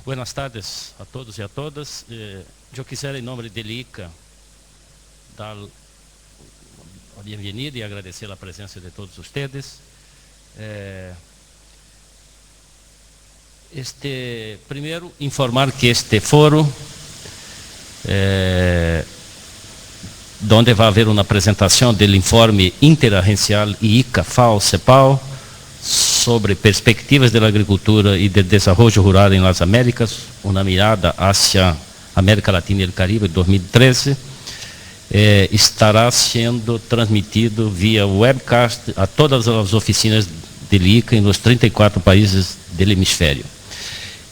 Buenas tardes a todos e a todas. Eu quisiera, em nome de ICA, dar a bem-vinda e agradecer a presença de todos vocês. Primeiro, informar que este foro, onde vai haver uma apresentação do informe interagencial ICA-FAO-CEPAL sobre perspectivas da agricultura e do desenvolvimento rural em las Américas, uma mirada hacia América Latina e o Caribe, 2013, estará sendo transmitido via webcast a todas as oficinas de ICA nos 34 países do hemisfério.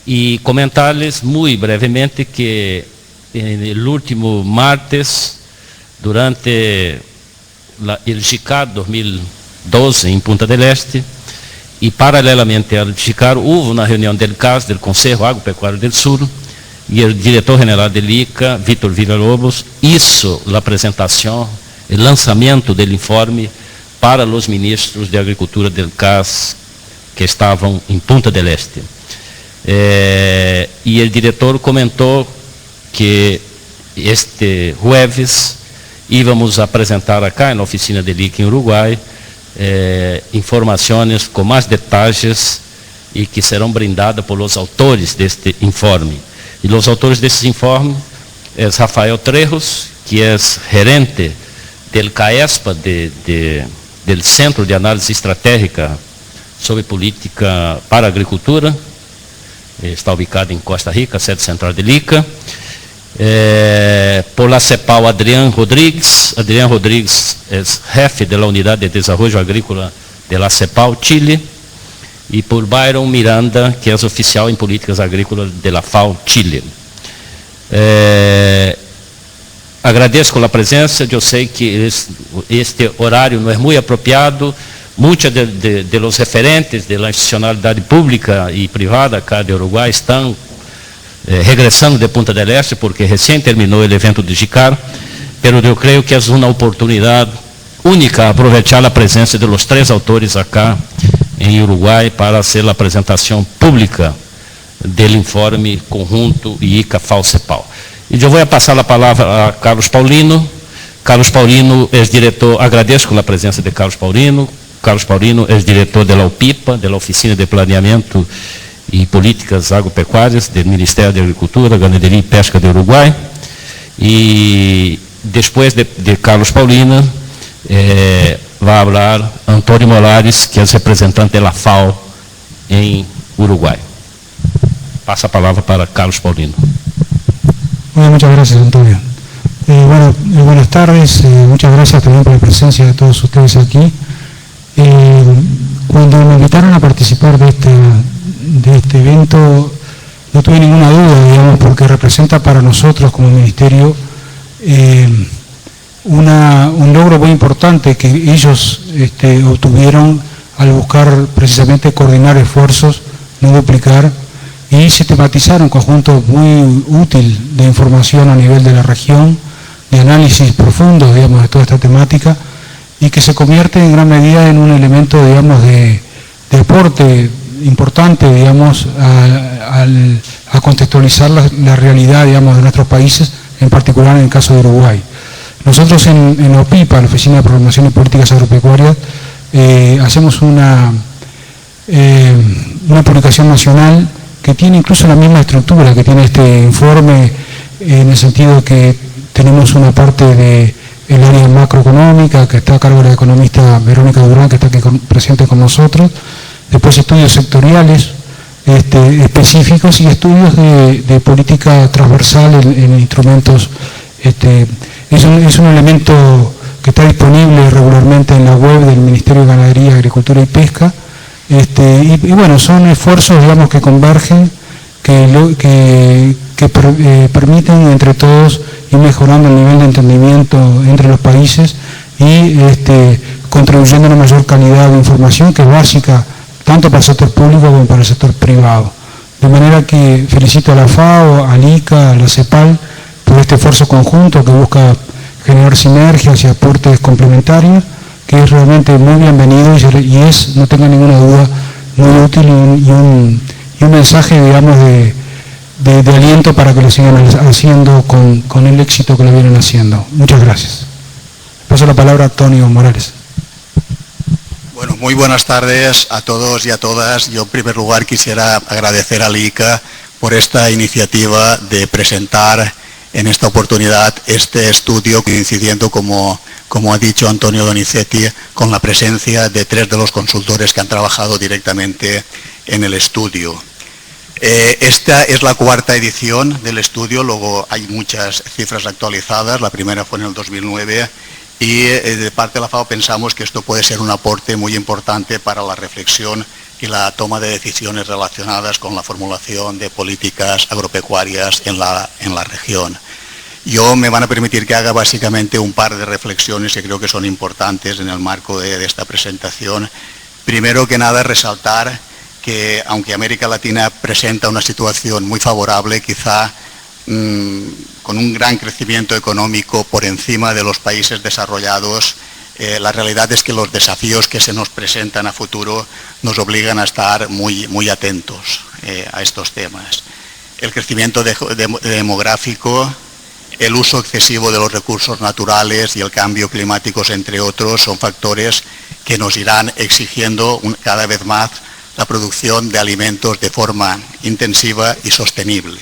E comentar-lhes muito brevemente que no último martes, durante o GICAR 2012 em Punta del Este, e paralelamente ao GICAR, houve uma reunião do CAS, do Conselho Agropecuário do Sul, e o diretor-geral do ICA, Vítor Villalobos, hizo a apresentação, o lançamento do informe para os ministros de Agricultura do CAS que estavam em Punta del Este. E o diretor comentou que este jueves íamos apresentar acá na oficina de ICA em Uruguai informações com mais detalhes e que serão brindadas por os autores deste informe. E os autores desse informe é Rafael Trejos, que é gerente do CAESPA, do Centro de Análise Estratégica sobre Política para a Agricultura, está ubicado em Costa Rica, sede central de ICA. Por la CEPAL, Adrián Rodríguez é jefe da Unidade de Desenvolvimento Agrícola de la CEPAL, Chile, e por Byron Miranda, que é oficial em Políticas Agrícolas de la FAO, Chile. Agradeço a presença, eu sei que este horário não é muito apropriado, muitos de los referentes da institucionalidade pública e privada cá de Uruguai estão regressando de Punta del Este, porque recém terminou o evento de GICAR, mas eu creio que é uma oportunidade única aproveitar a presença de los três autores acá em Uruguai para ser a apresentação pública do informe conjunto ICA-FAO-CEPAL. E eu vou passar a palavra a Carlos Paulino. Carlos Paulino é diretor, agradeço a presença de Carlos Paulino. Carlos Paulino é diretor da UPIPA, da Oficina de Planeamento e Políticas Agropecuárias do Ministério da Agricultura, Ganaderia e Pesca do Uruguai. E depois de Carlos Paulino, vai falar Antônio Molares, que é representante da FAO em Uruguai. Passa a palavra para Carlos Paulino. Bueno, muchas gracias, Antonio. Buenas tardes, muchas gracias también por la presencia de todos ustedes aquí. Cuando me invitaron a participar de este evento, no tuve ninguna duda, digamos, porque representa para nosotros como ministerio un logro muy importante que ellos obtuvieron al buscar precisamente coordinar esfuerzos, no duplicar, y sistematizar un conjunto muy útil de información a nivel de la región, de análisis profundo, digamos, de toda esta temática, y que se convierte en gran medida en un elemento, digamos, de aporte importante, digamos, a contextualizar la realidad, digamos, de nuestros países, en particular en el caso de Uruguay. Nosotros en OPIPA, la Oficina de Programación y Políticas Agropecuarias, hacemos una publicación nacional que tiene incluso la misma estructura que tiene este informe, en el sentido que tenemos una parte del área macroeconómica, que está a cargo de la economista Verónica Durán, que está aquí presente con nosotros, después estudios sectoriales específicos y estudios de política transversal en instrumentos. Es un elemento que está disponible regularmente en la web del Ministerio de Ganadería, Agricultura y Pesca, y bueno, son esfuerzos, digamos, que convergen, que permiten entre todos ir mejorando el nivel de entendimiento entre los países y contribuyendo a una mayor calidad de información que es básica tanto para el sector público como para el sector privado. De manera que felicito a la FAO, al ICA, a la CEPAL por este esfuerzo conjunto que busca generar sinergias y aportes complementarios, que es realmente muy bienvenido y es, no tenga ninguna duda, muy útil y un mensaje, digamos, de aliento para que lo sigan haciendo con el éxito que lo vienen haciendo. Muchas gracias. Paso la palabra a Antonio Morales. Bueno, muy buenas tardes a todos y a todas. Yo en primer lugar quisiera agradecer al ICA por esta iniciativa de presentar en esta oportunidad este estudio, coincidiendo, como ha dicho Antonio Donizetti, con la presencia de 3 de los consultores que han trabajado directamente en el estudio. Esta es la 4ª edición del estudio, luego hay muchas cifras actualizadas, la primera fue en el 2009, y de parte de la FAO pensamos que esto puede ser un aporte muy importante para la reflexión y la toma de decisiones relacionadas con la formulación de políticas agropecuarias en la región. Yo me van a permitir que haga básicamente un par de reflexiones que creo que son importantes en el marco de esta presentación. Primero que nada, resaltar que aunque América Latina presenta una situación muy favorable, quizá con un gran crecimiento económico por encima de los países desarrollados, la realidad es que los desafíos que se nos presentan a futuro nos obligan a estar muy atentos a estos temas. El crecimiento demográfico, el uso excesivo de los recursos naturales y el cambio climático, entre otros, son factores que nos irán exigiendo cada vez más la producción de alimentos de forma intensiva y sostenible.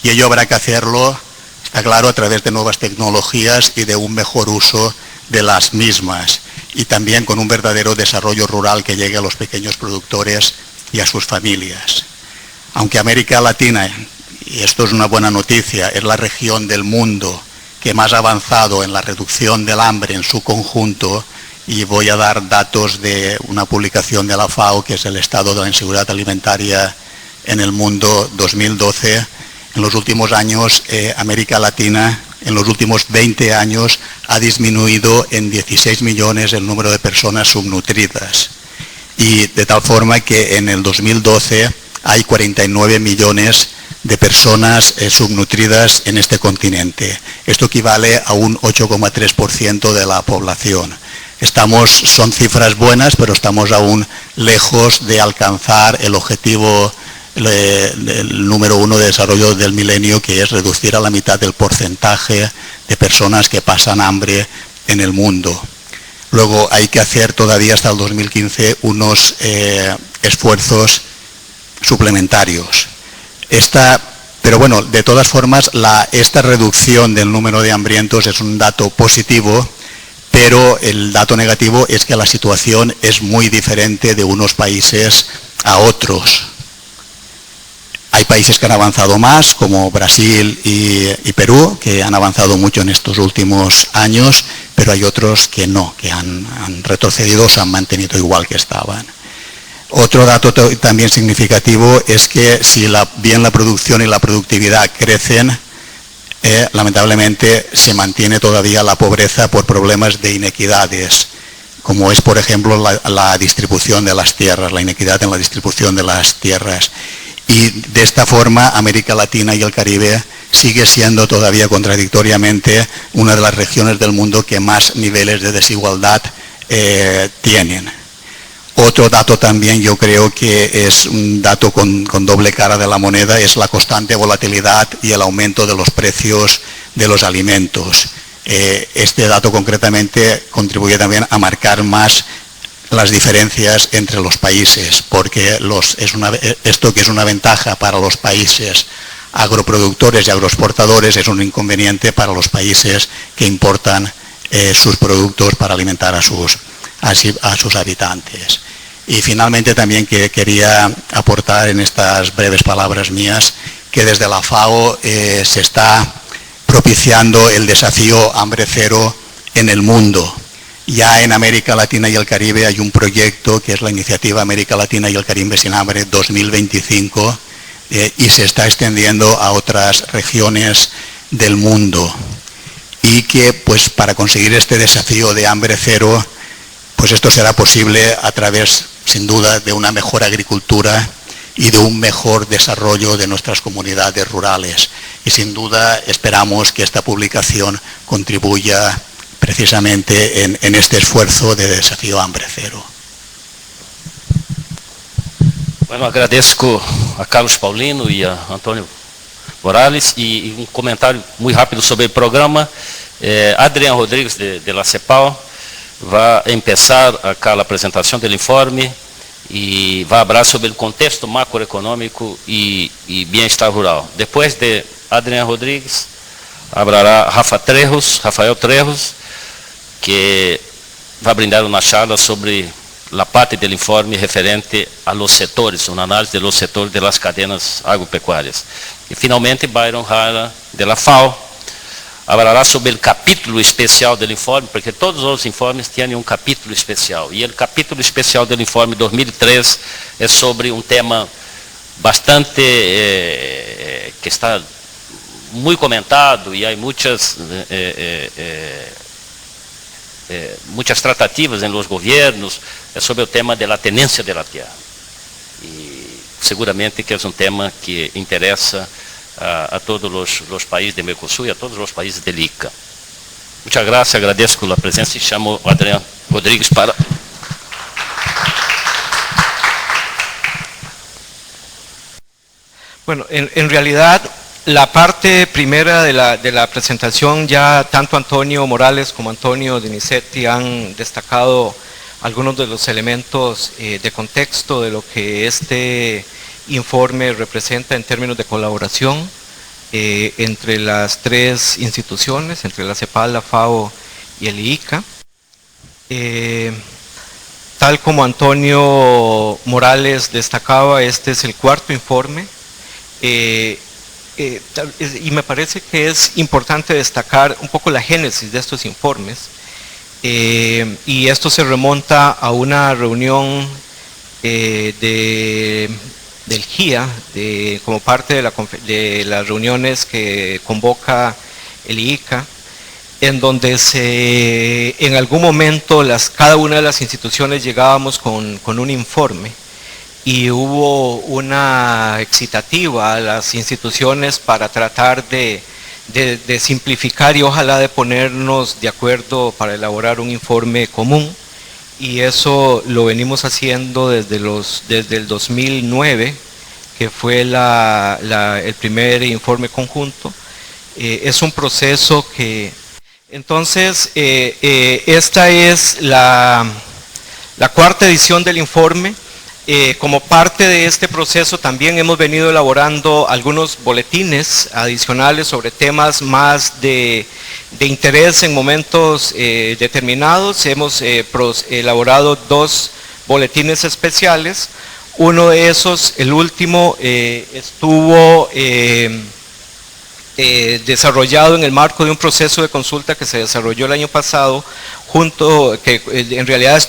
Y ello habrá que hacerlo, está claro, a través de nuevas tecnologías y de un mejor uso de las mismas, y también con un verdadero desarrollo rural que llegue a los pequeños productores y a sus familias. Aunque América Latina, y esto es una buena noticia, es la región del mundo que más ha avanzado en la reducción del hambre en su conjunto, y voy a dar datos de una publicación de la FAO, que es el Estado de la Inseguridad Alimentaria en el Mundo 2012, en los últimos años América Latina, en los últimos 20 años, ha disminuido en 16 millones el número de personas subnutridas, y de tal forma que en el 2012 hay 49 millones de personas subnutridas en este continente. Esto equivale a un 8,3% de la población. Son cifras buenas, pero estamos aún lejos de alcanzar el objetivo el número 1 de desarrollo del milenio, que es reducir a la mitad el porcentaje de personas que pasan hambre en el mundo. Luego hay que hacer todavía hasta el 2015 unos esfuerzos suplementarios. Pero bueno, de todas formas, esta reducción del número de hambrientos es un dato positivo, pero el dato negativo es que la situación es muy diferente de unos países a otros. Hay países que han avanzado más, como Brasil y Perú, que han avanzado mucho en estos últimos años, pero hay otros que no, que han retrocedido o se han mantenido igual que estaban. Otro dato también significativo es que si bien la producción y la productividad crecen, lamentablemente se mantiene todavía la pobreza por problemas de inequidades, como es, por ejemplo, la distribución de las tierras, la inequidad en la distribución de las tierras. Y de esta forma, América Latina y el Caribe sigue siendo todavía contradictoriamente una de las regiones del mundo que más niveles de desigualdad tienen. Otro dato también, yo creo que es un dato con doble cara de la moneda, es la constante volatilidad y el aumento de los precios de los alimentos. Este dato concretamente contribuye también a marcar más las diferencias entre los países, porque esto que es una ventaja para los países agroproductores y agroexportadores es un inconveniente para los países que importan sus productos para alimentar a sus habitantes. Y finalmente también quería aportar en estas breves palabras mías que desde la FAO se está propiciando el desafío hambre cero en el mundo. Ya en América Latina y el Caribe hay un proyecto que es la Iniciativa América Latina y el Caribe sin Hambre 2025 y se está extendiendo a otras regiones del mundo. Y que pues para conseguir este desafío de hambre cero, pues esto será posible a través, sin duda, de una mejor agricultura y de un mejor desarrollo de nuestras comunidades rurales. Y sin duda esperamos que esta publicación contribuya precisamente en este esfuerzo de desafío hambre cero. Bueno, agradezco a Carlos Paulino e a Antônio Morales, y un comentario muy rápido sobre el programa. Adrián Rodríguez de la CEPAL va a empezar acá la presentación del informe y va a hablar sobre el contexto macroeconómico y bienestar rural. Después de Adrián Rodríguez hablará Rafael Trejos, que va a brindar una charla sobre la parte del informe referente a los sectores, un análisis de los sectores de las cadenas agropecuarias. Y finalmente Byron Hara de la FAO hablará sobre el capítulo especial del informe, porque todos los informes tienen un capítulo especial, y el capítulo especial del informe 2003 es sobre un tema bastante que está muy comentado y hay muchas tratativas en los gobiernos, es sobre el tema de la tenencia de la tierra. Y seguramente que es un tema que interesa a todos los países de Mercosur y a todos los países del ICA. Muchas gracias, agradezco la presencia y llamo a Adrián Rodríguez para... Bueno, en realidad la parte primera de la presentación ya tanto Antonio Morales como Antonio Donizetti han destacado algunos de los elementos de contexto de lo que este informe representa en términos de colaboración entre las tres instituciones, entre la CEPAL, la FAO y el IICA. Tal como Antonio Morales destacaba, este es el cuarto informe y me parece que es importante destacar un poco la génesis de estos informes y esto se remonta a una reunión del GIA, como parte de las reuniones que convoca el IICA, en donde en algún momento cada una de las instituciones llegábamos con un informe y hubo una excitativa a las instituciones para tratar de simplificar y ojalá de ponernos de acuerdo para elaborar un informe común. Y eso lo venimos haciendo desde el 2009, que fue el primer informe conjunto. Es un proceso que... Entonces, esta es la cuarta edición del informe. Como parte de este proceso también hemos venido elaborando algunos boletines adicionales sobre temas más de interés en momentos determinados. Hemos elaborado 2 boletines especiales. Uno de esos, el último, estuvo desarrollado en el marco de un proceso de consulta que se desarrolló el año pasado, que en realidad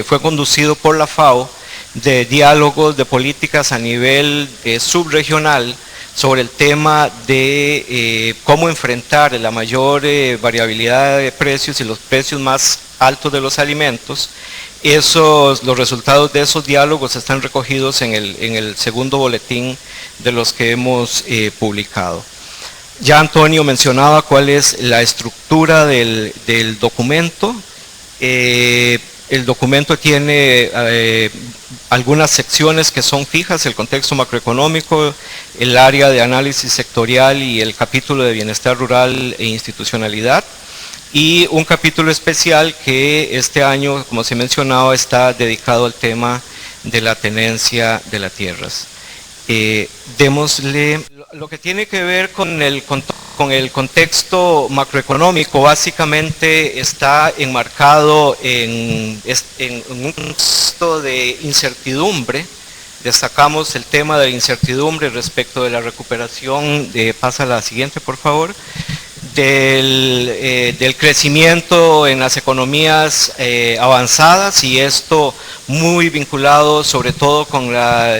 fue conducido por la FAO, de diálogos de políticas a nivel subregional sobre el tema de cómo enfrentar la mayor variabilidad de precios y los precios más altos de los alimentos. Los resultados de esos diálogos están recogidos en el segundo boletín de los que hemos publicado. Ya Antonio mencionaba cuál es la estructura del documento. El documento tiene algunas secciones que son fijas: el contexto macroeconómico, el área de análisis sectorial y el capítulo de bienestar rural e institucionalidad, y un capítulo especial que este año, como se mencionaba, está dedicado al tema de la tenencia de las tierras. Démosle lo que tiene que ver con el contexto macroeconómico. Básicamente está enmarcado en un contexto de incertidumbre. Destacamos el tema de la incertidumbre respecto de la recuperación, pasa a la siguiente por favor, del crecimiento en las economías avanzadas, y esto muy vinculado sobre todo con la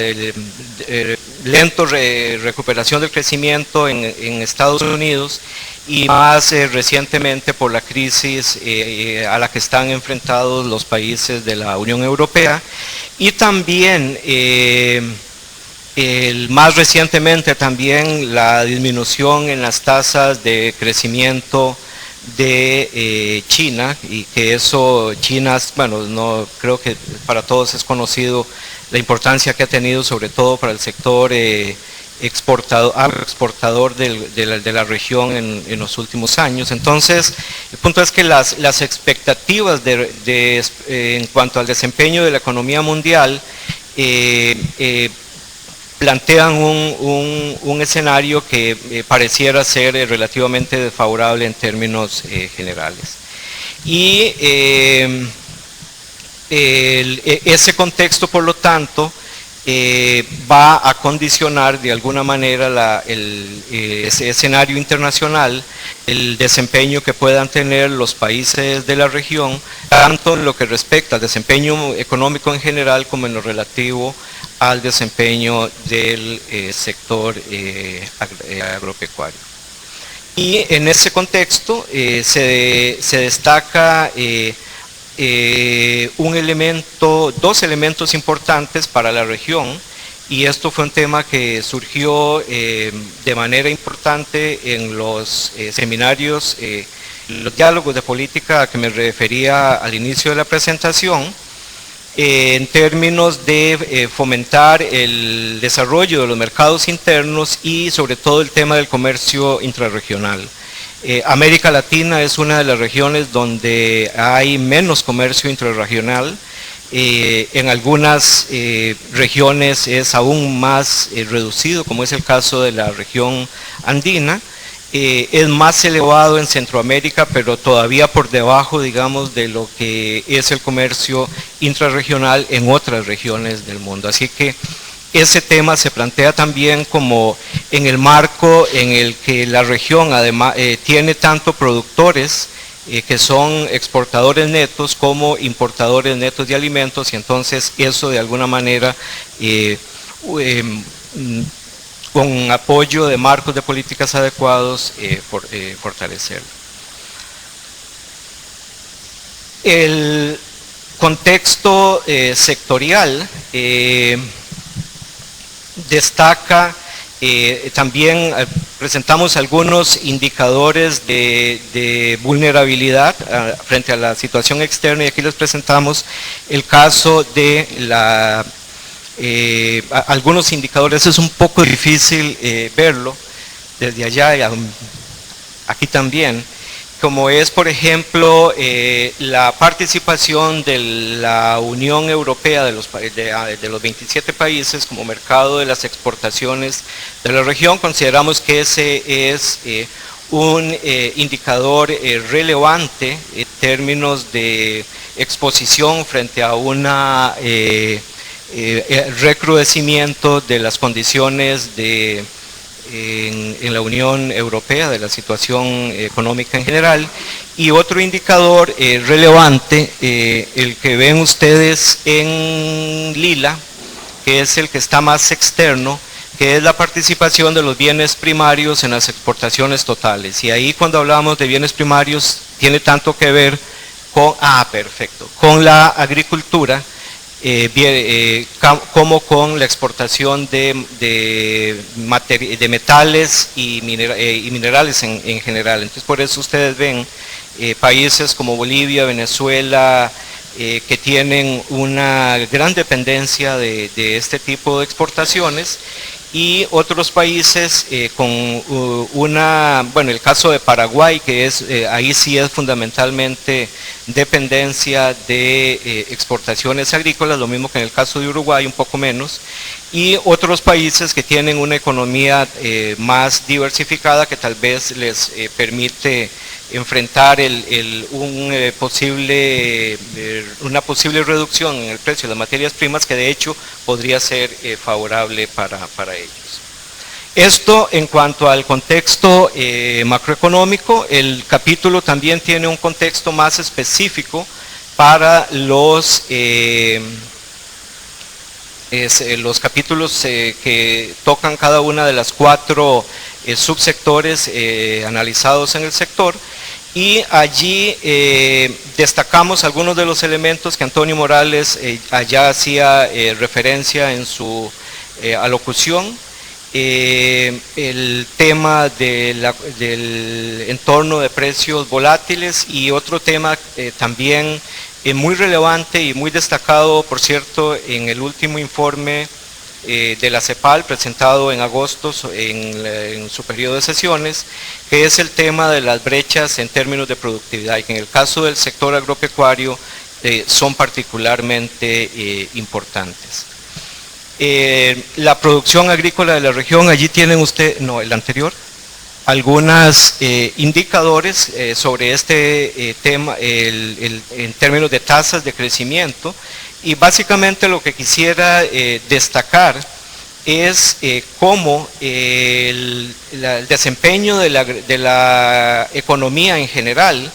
lenta recuperación del crecimiento en Estados Unidos, y más recientemente por la crisis a la que están enfrentados los países de la Unión Europea, y también más recientemente también la disminución en las tasas de crecimiento de China, y que eso, China, bueno, no creo que para todos es conocido la importancia que ha tenido, sobre todo para el sector agroexportador de la región en los últimos años. Entonces, el punto es que las expectativas en cuanto al desempeño de la economía mundial plantean un escenario que pareciera ser relativamente desfavorable en términos generales. Y ese contexto, por lo tanto, va a condicionar de alguna manera ese escenario internacional, el desempeño que puedan tener los países de la región, tanto en lo que respecta al desempeño económico en general como en lo relativo al desempeño del sector agropecuario. Y en ese contexto se destaca dos elementos importantes para la región, y esto fue un tema que surgió de manera importante en los seminarios, los diálogos de política a que me refería al inicio de la presentación, en términos de fomentar el desarrollo de los mercados internos y sobre todo el tema del comercio intrarregional. América Latina es una de las regiones donde hay menos comercio intrarregional. En algunas regiones es aún más reducido, como es el caso de la región andina. Es más elevado en Centroamérica, pero todavía por debajo, digamos, de lo que es el comercio intrarregional en otras regiones del mundo. Así que ese tema se plantea también como en el marco en el que la región además tiene tanto productores que son exportadores netos como importadores netos de alimentos, y entonces eso de alguna manera con apoyo de marcos de políticas adecuados fortalecerlo. El contexto sectorial destaca también, presentamos algunos indicadores de vulnerabilidad frente a la situación externa, y aquí les presentamos el caso de algunos indicadores. Es un poco difícil verlo desde allá y aquí también, como es, por ejemplo, la participación de la Unión Europea de los 27 países como mercado de las exportaciones de la región. Consideramos que ese es un indicador relevante en términos de exposición frente a una recrudecimiento de las condiciones en la Unión Europea, de la situación económica en general. Y otro indicador relevante, el que ven ustedes en lila, que es el que está más externo, que es la participación de los bienes primarios en las exportaciones totales. Y ahí, cuando hablamos de bienes primarios, tiene tanto que ver con la agricultura, como con la exportación de metales y minerales en general. Entonces, por eso ustedes ven países como Bolivia, Venezuela, que tienen una gran dependencia de este tipo de exportaciones, y otros países con el caso de Paraguay, que es ahí sí es fundamentalmente dependencia de exportaciones agrícolas, lo mismo que en el caso de Uruguay, un poco menos, y otros países que tienen una economía más diversificada, que tal vez les permite enfrentar una posible reducción en el precio de las materias primas, que de hecho podría ser favorable para ellos. Esto en cuanto al contexto macroeconómico. El capítulo también tiene un contexto más específico para los capítulos que tocan cada una de las 4 subsectores analizados en el sector, y allí destacamos algunos de los elementos que Antonio Morales allá hacía referencia en su alocución. El tema del entorno de precios volátiles, y otro tema también muy relevante y muy destacado, por cierto, en el último informe de la CEPAL, presentado en agosto en su periodo de sesiones, que es el tema de las brechas en términos de productividad, y que en el caso del sector agropecuario son particularmente importantes. La producción agrícola de la región, allí tienen usted, no, el anterior, algunos indicadores sobre este tema en términos de tasas de crecimiento, y básicamente lo que quisiera destacar es cómo el desempeño de la economía en general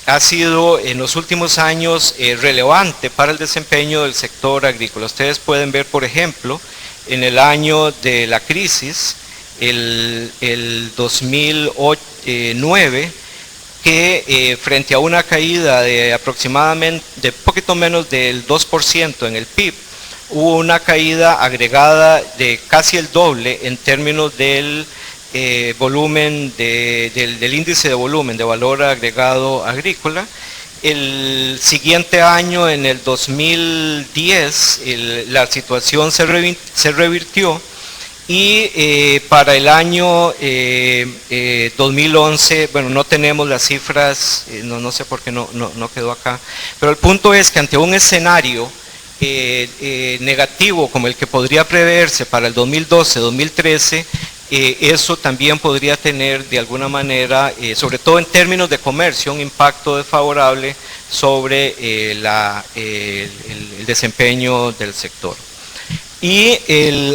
ha sido en los últimos años relevante para el desempeño del sector agrícola. Ustedes pueden ver, por ejemplo, en el año de la crisis, el 2009, que frente a una caída de aproximadamente, de poquito menos del 2% en el PIB, hubo una caída agregada de casi el doble en términos del volumen, del índice de volumen de valor agregado agrícola. El siguiente año, en el 2010, la situación se revirtió, y para el año 2011, bueno, no tenemos las cifras, no sé por qué no quedó acá, pero el punto es que ante un escenario negativo como el que podría preverse para el 2012-2013, eso también podría tener de alguna manera, sobre todo en términos de comercio, un impacto desfavorable sobre el desempeño del sector. Y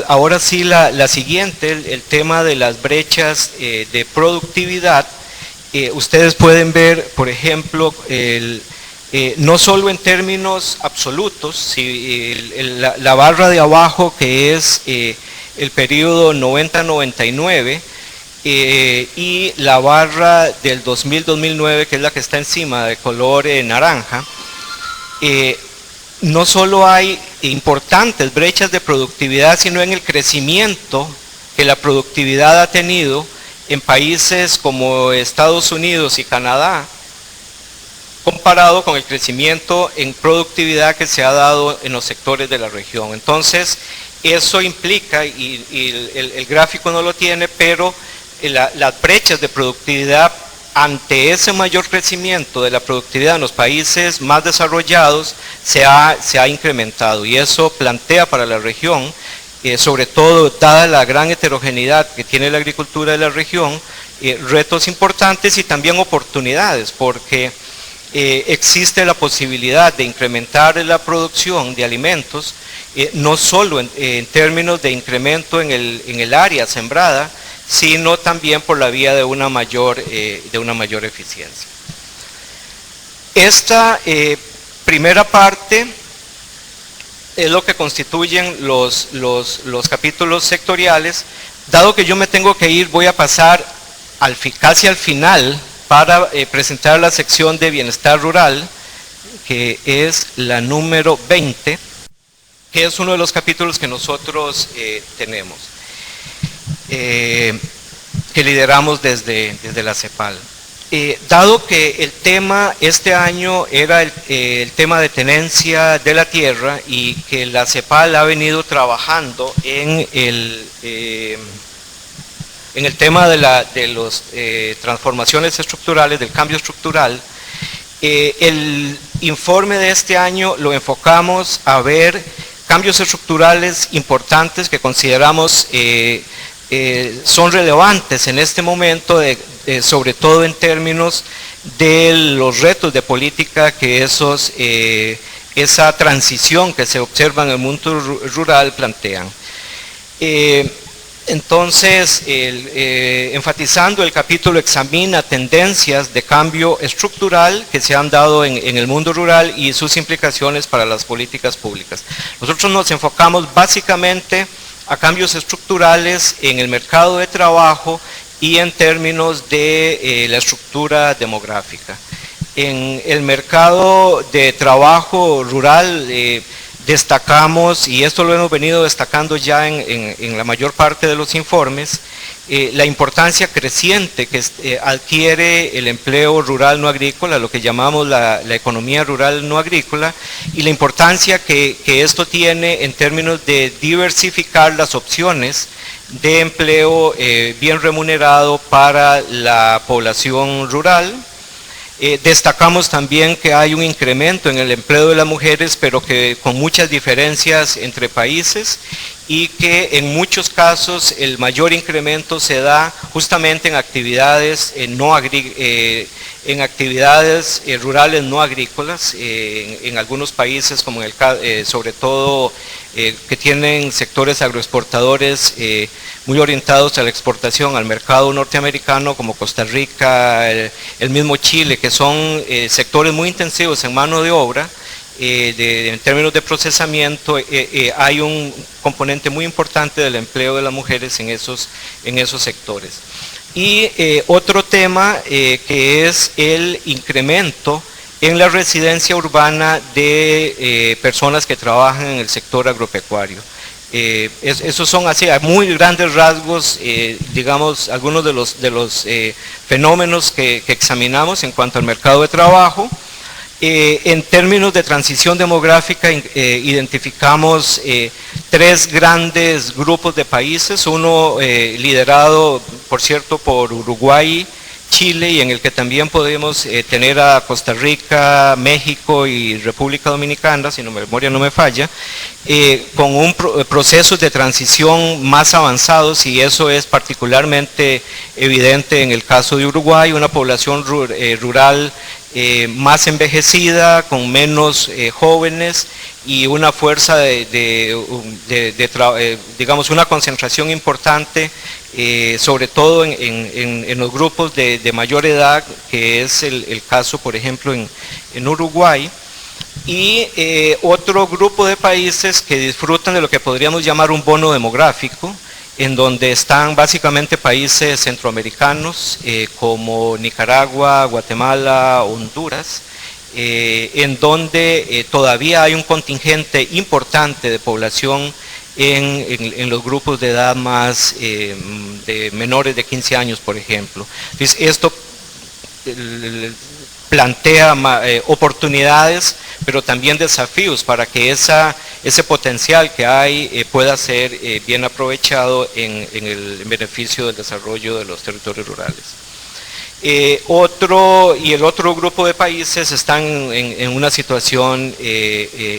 ahora sí, la siguiente, el tema de las brechas de productividad. Ustedes pueden ver, por ejemplo, no solo en términos absolutos, la barra de abajo, que es el periodo 90-99, y la barra del 2000-2009, que es la que está encima, de color naranja. No solo hay importantes brechas de productividad, sino en el crecimiento que la productividad ha tenido en países como Estados Unidos y Canadá, comparado con el crecimiento en productividad que se ha dado en los sectores de la región. Entonces, eso implica, y el gráfico no lo tiene, pero las brechas de productividad ante ese mayor crecimiento de la productividad en los países más desarrollados se ha incrementado, y eso plantea para la región, sobre todo dada la gran heterogeneidad que tiene la agricultura de la región, retos importantes y también oportunidades, porque existe la posibilidad de incrementar la producción de alimentos, no solo en términos de incremento en el área sembrada, sino también por la vía de una mayor eficiencia. Esta primera parte es lo que constituyen los capítulos sectoriales. Dado que yo me tengo que ir, voy a pasar casi al final para presentar la sección de bienestar rural, que es la número 20, que es uno de los capítulos que nosotros tenemos, que lideramos desde la CEPAL. Dado que el tema este año era el tema de tenencia de la tierra, y que la CEPAL ha venido trabajando en el tema de las transformaciones estructurales, del cambio estructural, el informe de este año lo enfocamos a ver cambios estructurales importantes que consideramos son relevantes en este momento, sobre todo en términos de los retos de política que esa transición que se observa en el mundo rural plantean. Entonces, enfatizando, el capítulo examina tendencias de cambio estructural que se han dado en el mundo rural y sus implicaciones para las políticas públicas. Nosotros nos enfocamos básicamente a cambios estructurales en el mercado de trabajo y en términos de la estructura demográfica. En el mercado de trabajo rural, Destacamos, y esto lo hemos venido destacando ya en la mayor parte de los informes, la importancia creciente que adquiere el empleo rural no agrícola, lo que llamamos la economía rural no agrícola, y la importancia que esto tiene en términos de diversificar las opciones de empleo bien remunerado para la población rural. Destacamos también que hay un incremento en el empleo de las mujeres, pero que con muchas diferencias entre países, y que en muchos casos el mayor incremento se da justamente en actividades, rurales no agrícolas, en algunos países como sobre todo que tienen sectores agroexportadores muy orientados a la exportación al mercado norteamericano, como Costa Rica, el mismo Chile, que son sectores muy intensivos en mano de obra. En términos de procesamiento, hay un componente muy importante del empleo de las mujeres en esos sectores. Y otro tema que es el incremento en la residencia urbana de personas que trabajan en el sector agropecuario. Esos son así, a muy grandes rasgos, digamos, algunos de los fenómenos que examinamos en cuanto al mercado de trabajo. En términos de transición demográfica, identificamos tres grandes grupos de países, uno liderado, por cierto, por Uruguay, Chile, y en el que también podemos tener a Costa Rica, México y República Dominicana, si mi memoria no me falla, con un procesos de transición más avanzados, y eso es particularmente evidente en el caso de Uruguay, una población rural más envejecida, con menos jóvenes, y una fuerza digamos, una concentración importante, sobre todo en los grupos de mayor edad, que es el caso, por ejemplo, en Uruguay. Y otro grupo de países que disfrutan de lo que podríamos llamar un bono demográfico, en donde están básicamente países centroamericanos como Nicaragua, Guatemala, Honduras, en donde todavía hay un contingente importante de población en los grupos de edad más de menores de 15 años, por ejemplo. Entonces, esto plantea oportunidades, pero también desafíos para que ese potencial que hay pueda ser bien aprovechado en el beneficio del desarrollo de los territorios rurales. El otro grupo de países están en una situación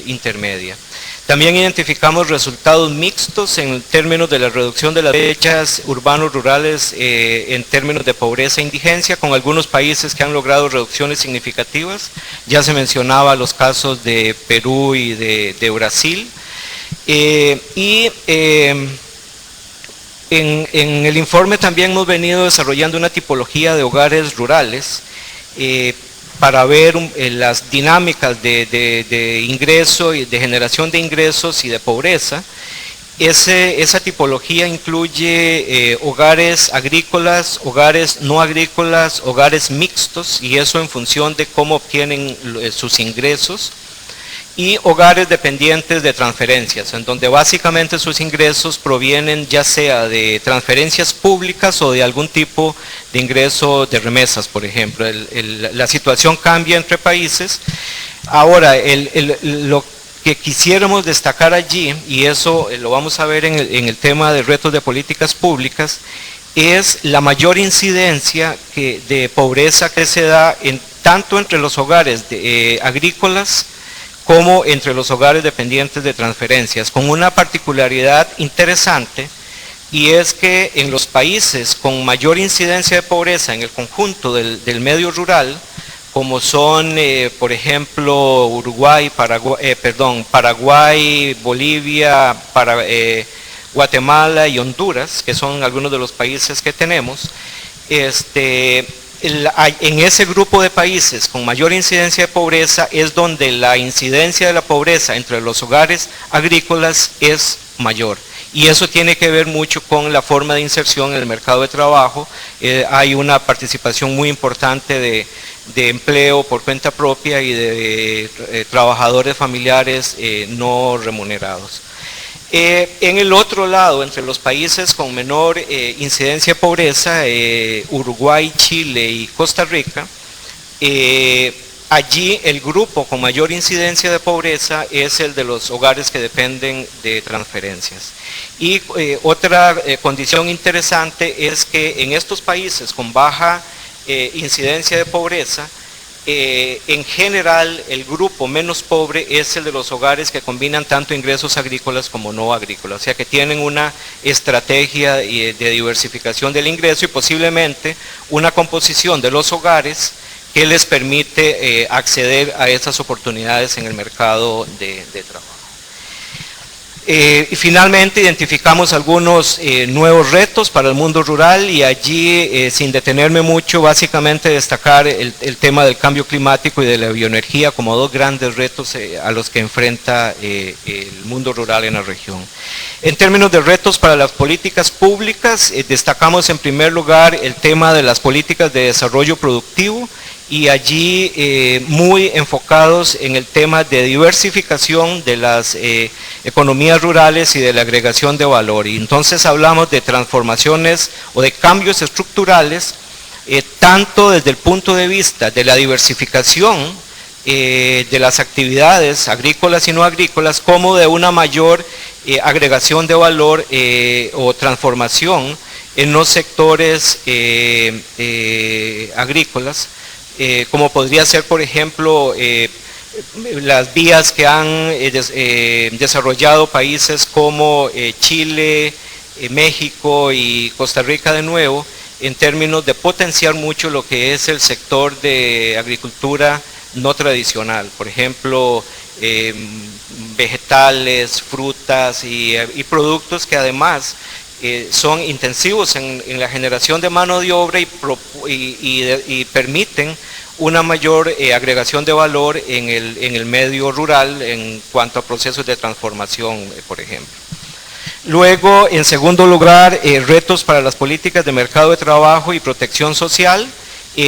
intermedia. También identificamos resultados mixtos en términos de la reducción de las brechas urbanos-rurales en términos de pobreza e indigencia, con algunos países que han logrado reducciones significativas. Ya se mencionaba los casos de Perú y de Brasil. En el informe también hemos venido desarrollando una tipología de hogares rurales para ver las dinámicas de ingreso y de generación de ingresos y de pobreza. Esa tipología incluye hogares agrícolas, hogares no agrícolas, hogares mixtos, y eso en función de cómo obtienen sus ingresos, y hogares dependientes de transferencias, en donde básicamente sus ingresos provienen ya sea de transferencias públicas o de algún tipo de ingreso de remesas, por ejemplo. La situación cambia entre países. Ahora, lo que quisiéramos destacar allí, y eso lo vamos a ver en el tema de retos de políticas públicas, es la mayor incidencia de pobreza que se da tanto entre los hogares agrícolas como entre los hogares dependientes de transferencias, con una particularidad interesante, y es que en los países con mayor incidencia de pobreza en el conjunto del medio rural, como son, por ejemplo, Uruguay, Paraguay, Bolivia, Guatemala y Honduras, que son algunos de los países que tenemos, en ese grupo de países con mayor incidencia de pobreza es donde la incidencia de la pobreza entre los hogares agrícolas es mayor. Y eso tiene que ver mucho con la forma de inserción en el mercado de trabajo. Hay una participación muy importante de empleo por cuenta propia y de trabajadores familiares no remunerados. En el otro lado, entre los países con menor incidencia de pobreza, Uruguay, Chile y Costa Rica, allí el grupo con mayor incidencia de pobreza es el de los hogares que dependen de transferencias. Y otra condición interesante es que en estos países con baja incidencia de pobreza, en general el grupo menos pobre es el de los hogares que combinan tanto ingresos agrícolas como no agrícolas, o sea que tienen una estrategia de diversificación del ingreso y posiblemente una composición de los hogares que les permite acceder a esas oportunidades en el mercado de trabajo. Y finalmente identificamos algunos nuevos retos para el mundo rural y allí, sin detenerme mucho, básicamente destacar el tema del cambio climático y de la bioenergía como dos grandes retos a los que enfrenta el mundo rural en la región. En términos de retos para las políticas públicas, destacamos en primer lugar el tema de las políticas de desarrollo productivo, y allí muy enfocados en el tema de diversificación de las economías rurales y de la agregación de valor. Y entonces hablamos de transformaciones o de cambios estructurales, tanto desde el punto de vista de la diversificación de las actividades agrícolas y no agrícolas, como de una mayor agregación de valor o transformación en los sectores agrícolas, como podría ser, por ejemplo, las vías que han desarrollado países como Chile, México y Costa Rica de nuevo, en términos de potenciar mucho lo que es el sector de agricultura no tradicional, por ejemplo, vegetales, frutas y productos que además son intensivos en la generación de mano de obra y permiten una mayor agregación de valor en el medio rural en cuanto a procesos de transformación, por ejemplo. Luego, en segundo lugar, retos para las políticas de mercado de trabajo y protección social,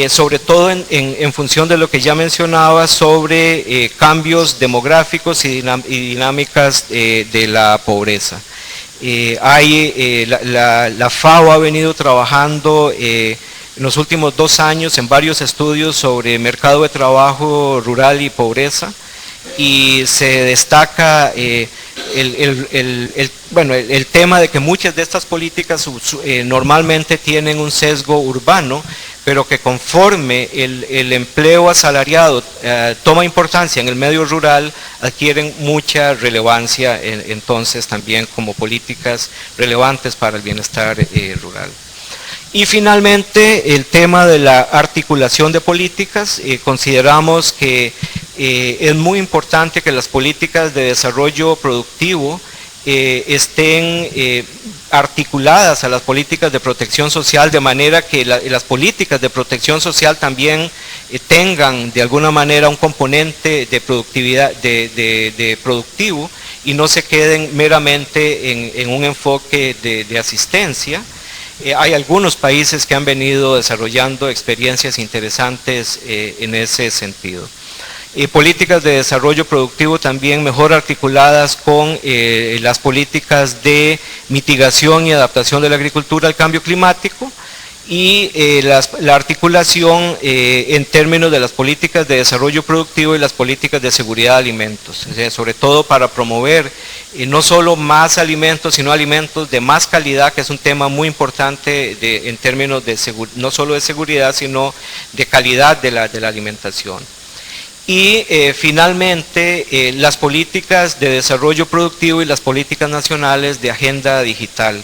sobre todo en función de lo que ya mencionaba sobre cambios demográficos y dinámicas de la pobreza. La FAO ha venido trabajando en los últimos 2 años en varios estudios sobre mercado de trabajo rural y pobreza, y se destaca el tema de que muchas de estas políticas normalmente tienen un sesgo urbano, pero que conforme el empleo asalariado toma importancia en el medio rural, adquieren mucha relevancia entonces también como políticas relevantes para el bienestar rural. Y finalmente, el tema de la articulación de políticas, consideramos que es muy importante que las políticas de desarrollo productivo estén articuladas a las políticas de protección social, de manera que las políticas de protección social también tengan de alguna manera un componente de productividad, de productivo, y no se queden meramente en un enfoque de asistencia. Hay algunos países que han venido desarrollando experiencias interesantes en ese sentido. Políticas de desarrollo productivo también mejor articuladas con las políticas de mitigación y adaptación de la agricultura al cambio climático, y la articulación en términos de las políticas de desarrollo productivo y las políticas de seguridad de alimentos, o sea, sobre todo para promover no solo más alimentos, sino alimentos de más calidad, que es un tema muy importante en términos de no solo de seguridad, sino de calidad de la alimentación. Y finalmente, las políticas de desarrollo productivo y las políticas nacionales de agenda digital.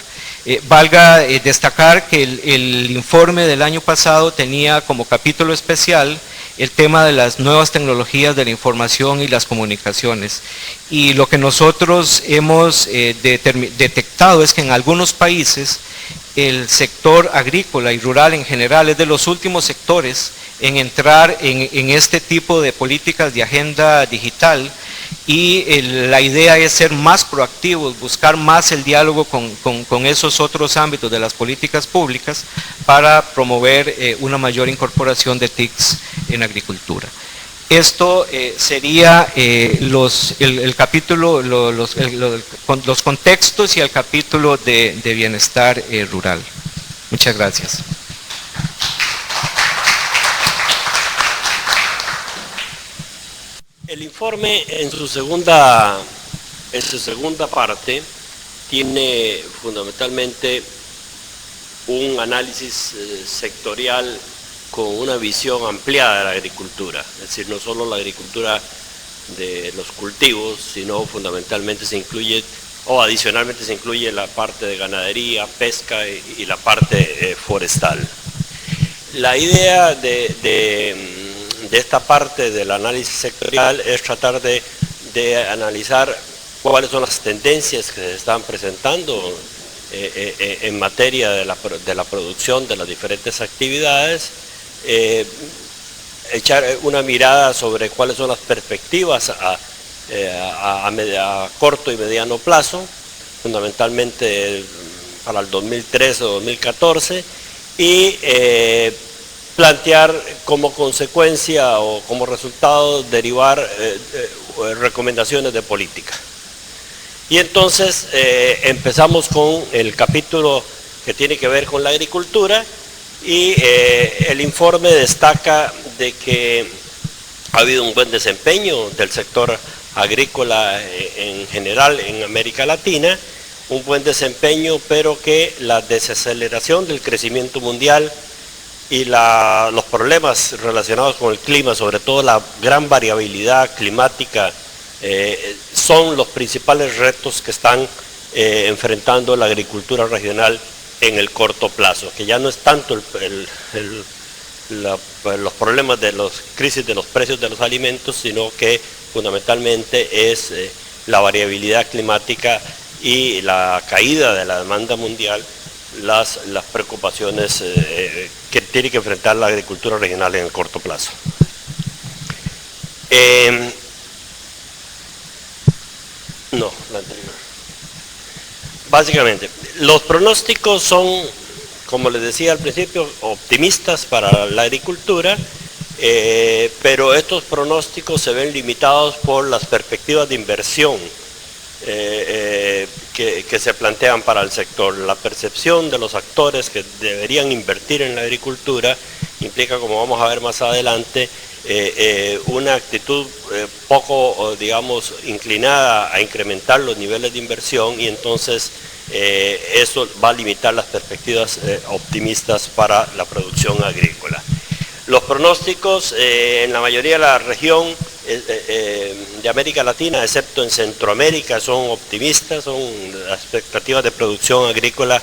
Valga destacar que el informe del año pasado tenía como capítulo especial el tema de las nuevas tecnologías de la información y las comunicaciones. Y lo que nosotros hemos detectado es que en algunos países el sector agrícola y rural en general es de los últimos sectores en entrar en este tipo de políticas de agenda digital, y la idea es ser más proactivos, buscar más el diálogo con esos otros ámbitos de las políticas públicas para promover una mayor incorporación de TICs en agricultura. Esto sería el capítulo, los contextos y el capítulo de bienestar rural. Muchas gracias. El informe en su segunda parte tiene fundamentalmente un análisis sectorial con una visión ampliada de la agricultura, es decir, no solo la agricultura de los cultivos, sino fundamentalmente se incluye, o adicionalmente se incluye la parte de ganadería, pesca y la parte forestal. La idea de esta parte del análisis sectorial es tratar de analizar cuáles son las tendencias que se están presentando en materia de la producción de las diferentes actividades, echar una mirada sobre cuáles son las perspectivas a corto y mediano plazo, fundamentalmente para el 2013 o 2014, y plantear como consecuencia o como resultado derivar recomendaciones de política. Y entonces empezamos con el capítulo que tiene que ver con la agricultura y el informe destaca de que ha habido un buen desempeño del sector agrícola en general en América Latina, un buen desempeño, pero que la desaceleración del crecimiento mundial y los problemas relacionados con el clima, sobre todo la gran variabilidad climática, son los principales retos que están enfrentando la agricultura regional en el corto plazo, que ya no es tanto los problemas de las crisis de los precios de los alimentos, sino que fundamentalmente es la variabilidad climática y la caída de la demanda mundial, las preocupaciones que tiene que enfrentar la agricultura regional en el corto plazo. No, la anterior. Básicamente, los pronósticos son, como les decía al principio, optimistas para la agricultura, pero estos pronósticos se ven limitados por las perspectivas de inversión que se plantean para el sector. La percepción de los actores que deberían invertir en la agricultura implica, como vamos a ver más adelante, una actitud poco, digamos, inclinada a incrementar los niveles de inversión, y entonces eso va a limitar las perspectivas optimistas para la producción agrícola. Los pronósticos en la mayoría de la región de América Latina, excepto en Centroamérica, son optimistas, son las expectativas de producción agrícola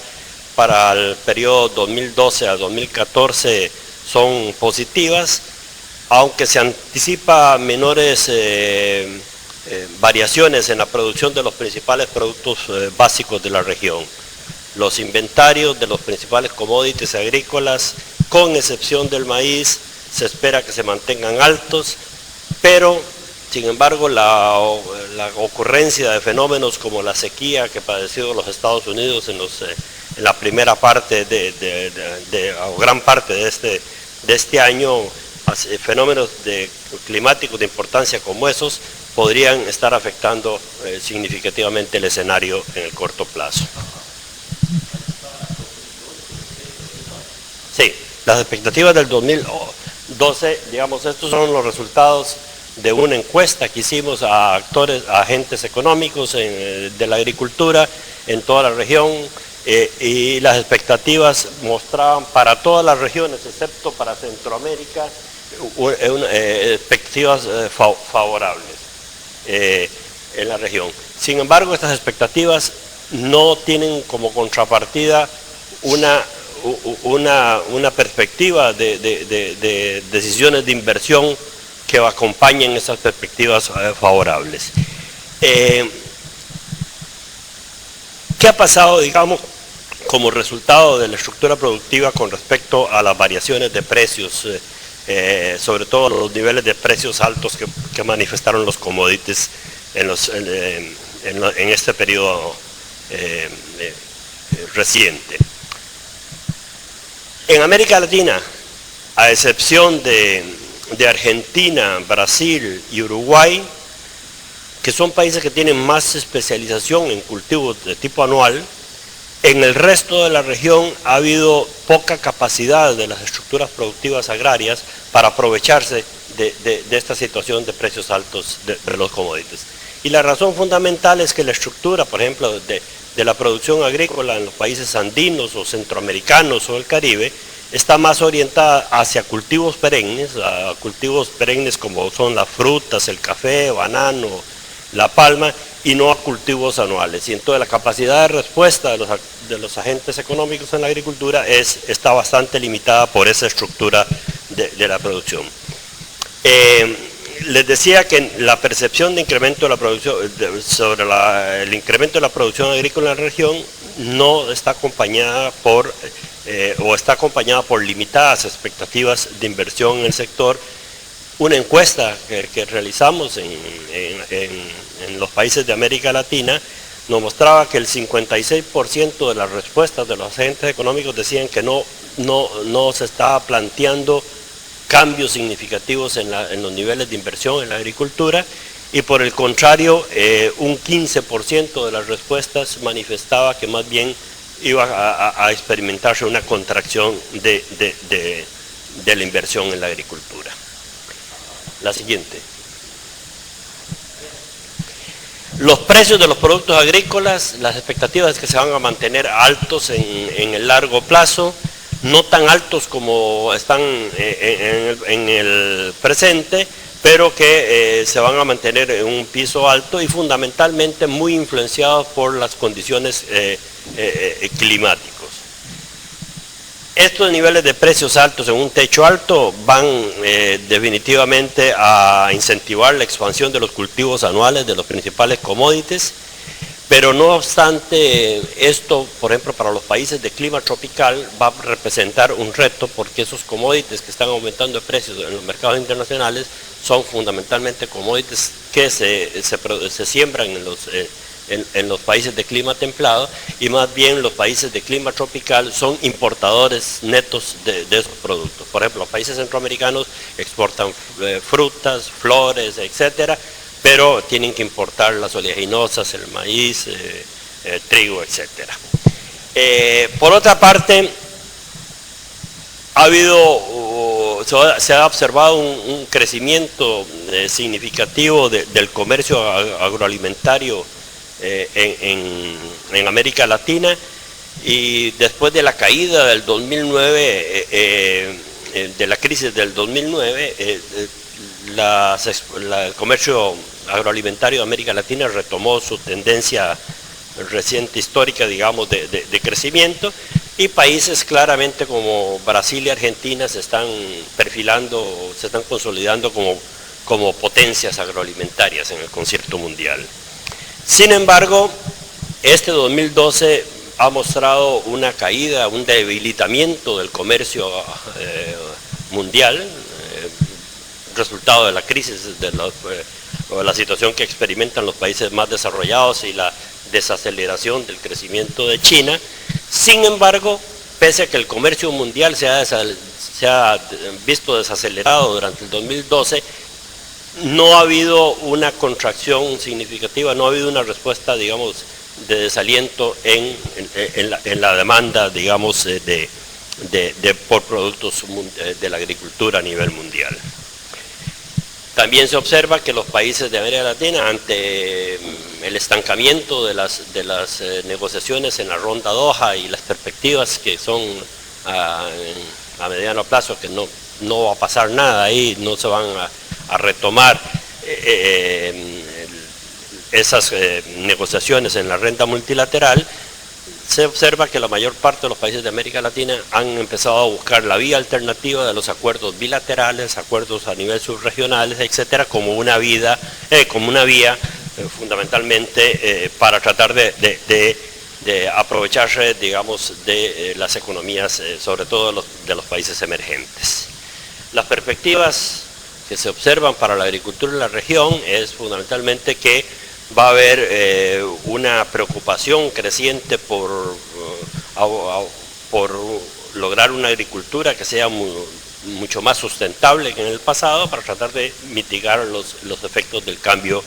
para el periodo 2012 a 2014 son positivas, aunque se anticipa menores variaciones en la producción de los principales productos básicos de la región. Los inventarios de los principales commodities agrícolas, con excepción del maíz, se espera que se mantengan altos, pero sin embargo la ocurrencia de fenómenos como la sequía que padeció los Estados Unidos en la primera parte o gran parte de este año, fenómenos climáticos de importancia como esos podrían estar afectando significativamente el escenario en el corto plazo. Sí, las expectativas del 2012, digamos, estos son los resultados de una encuesta que hicimos a agentes económicos de la agricultura en toda la región, y las expectativas mostraban para todas las regiones, excepto para Centroamérica, expectativas favorables en la región. Sin embargo, estas expectativas no tienen como contrapartida una perspectiva de decisiones de inversión que acompañen esas perspectivas favorables. ¿Qué ha pasado, digamos, como resultado de la estructura productiva con respecto a las variaciones de precios, sobre todo los niveles de precios altos que manifestaron los commodities en este periodo reciente. En América Latina, a excepción de Argentina, Brasil y Uruguay, que son países que tienen más especialización en cultivos de tipo anual, en el resto de la región ha habido poca capacidad de las estructuras productivas agrarias para aprovecharse de esta situación de precios altos de los commodities. Y la razón fundamental es que la estructura, por ejemplo, de la producción agrícola en los países andinos o centroamericanos o el Caribe, está más orientada hacia cultivos perennes, a cultivos perennes como son las frutas, el café, banano, la palma, y no a cultivos anuales. Y entonces la capacidad de respuesta de los agentes económicos en la agricultura está bastante limitada por esa estructura de la producción. Les decía que la percepción de incremento de la producción, sobre el incremento de la producción agrícola en la región, no está acompañada por limitadas expectativas de inversión en el sector. Una encuesta que realizamos en los países de América Latina nos mostraba que el 56% de las respuestas de los agentes económicos decían que no se estaba planteando cambios significativos en los niveles de inversión en la agricultura, y por el contrario, un 15% de las respuestas manifestaba que más bien iba a experimentarse una contracción de la inversión en la agricultura. La siguiente. Los precios de los productos agrícolas, las expectativas es que se van a mantener altos en el largo plazo, no tan altos como están en el presente, pero que se van a mantener en un piso alto y fundamentalmente muy influenciados por las condiciones climáticas. Estos niveles de precios altos en un techo alto van definitivamente a incentivar la expansión de los cultivos anuales de los principales commodities, pero no obstante esto, por ejemplo, para los países de clima tropical va a representar un reto, porque esos commodities que están aumentando de precios en los mercados internacionales son fundamentalmente commodities que se siembran en los países de clima templado, y más bien los países de clima tropical son importadores netos de esos productos. Por ejemplo, los países centroamericanos exportan frutas, flores, etcétera, pero tienen que importar las oleaginosas, el maíz, trigo, etcétera. Por otra parte, se ha observado un crecimiento significativo del comercio agroalimentario en América Latina, y después de la caída del 2009, de la crisis del 2009, el comercio agroalimentario de América Latina retomó su tendencia reciente histórica, digamos, de crecimiento, y países claramente como Brasil y Argentina se están perfilando, se están consolidando como potencias agroalimentarias en el concierto mundial. Sin embargo, este 2012 ha mostrado una caída, un debilitamiento del comercio mundial, resultado de la crisis, o la situación que experimentan los países más desarrollados y la desaceleración del crecimiento de China. Sin embargo, pese a que el comercio mundial se ha visto desacelerado durante el 2012, no ha habido una contracción significativa, no ha habido una respuesta, digamos, de desaliento en la demanda, digamos, por productos de la agricultura a nivel mundial. También se observa que los países de América Latina, ante el estancamiento de las negociaciones en la ronda Doha y las perspectivas que son a mediano plazo, que no va a pasar nada ahí, no se van a retomar esas negociaciones en la renta multilateral, se observa que la mayor parte de los países de América Latina han empezado a buscar la vía alternativa de los acuerdos bilaterales, acuerdos a nivel subregionales, etcétera, como una vía fundamentalmente para tratar de aprovecharse, digamos, de las economías, sobre todo de los países emergentes. Las perspectivas que se observan para la agricultura en la región es fundamentalmente que va a haber una preocupación creciente por lograr una agricultura que sea mucho más sustentable que en el pasado para tratar de mitigar los efectos del cambio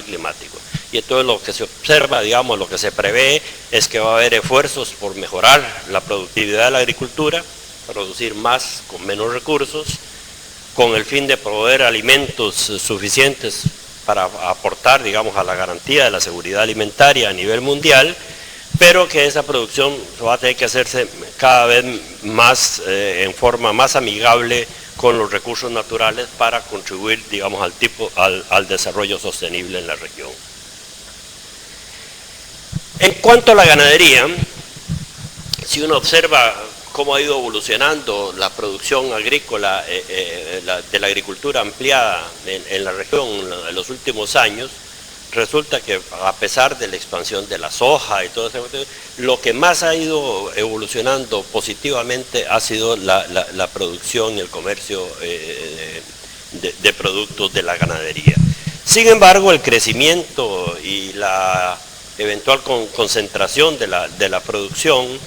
climático. Y entonces lo que se observa, digamos, lo que se prevé es que va a haber esfuerzos por mejorar la productividad de la agricultura, producir más con menos recursos, con el fin de proveer alimentos suficientes para aportar, digamos, a la garantía de la seguridad alimentaria a nivel mundial, pero que esa producción va a tener que hacerse cada vez más en forma más amigable con los recursos naturales para contribuir, digamos, al desarrollo sostenible en la región. En cuanto a la ganadería, si uno observa cómo ha ido evolucionando la producción agrícola de la agricultura ampliada en la región en los últimos años, resulta que a pesar de la expansión de la soja y todo eso, lo que más ha ido evolucionando positivamente ha sido la producción y el comercio de productos de la ganadería. Sin embargo, el crecimiento y la eventual concentración de la producción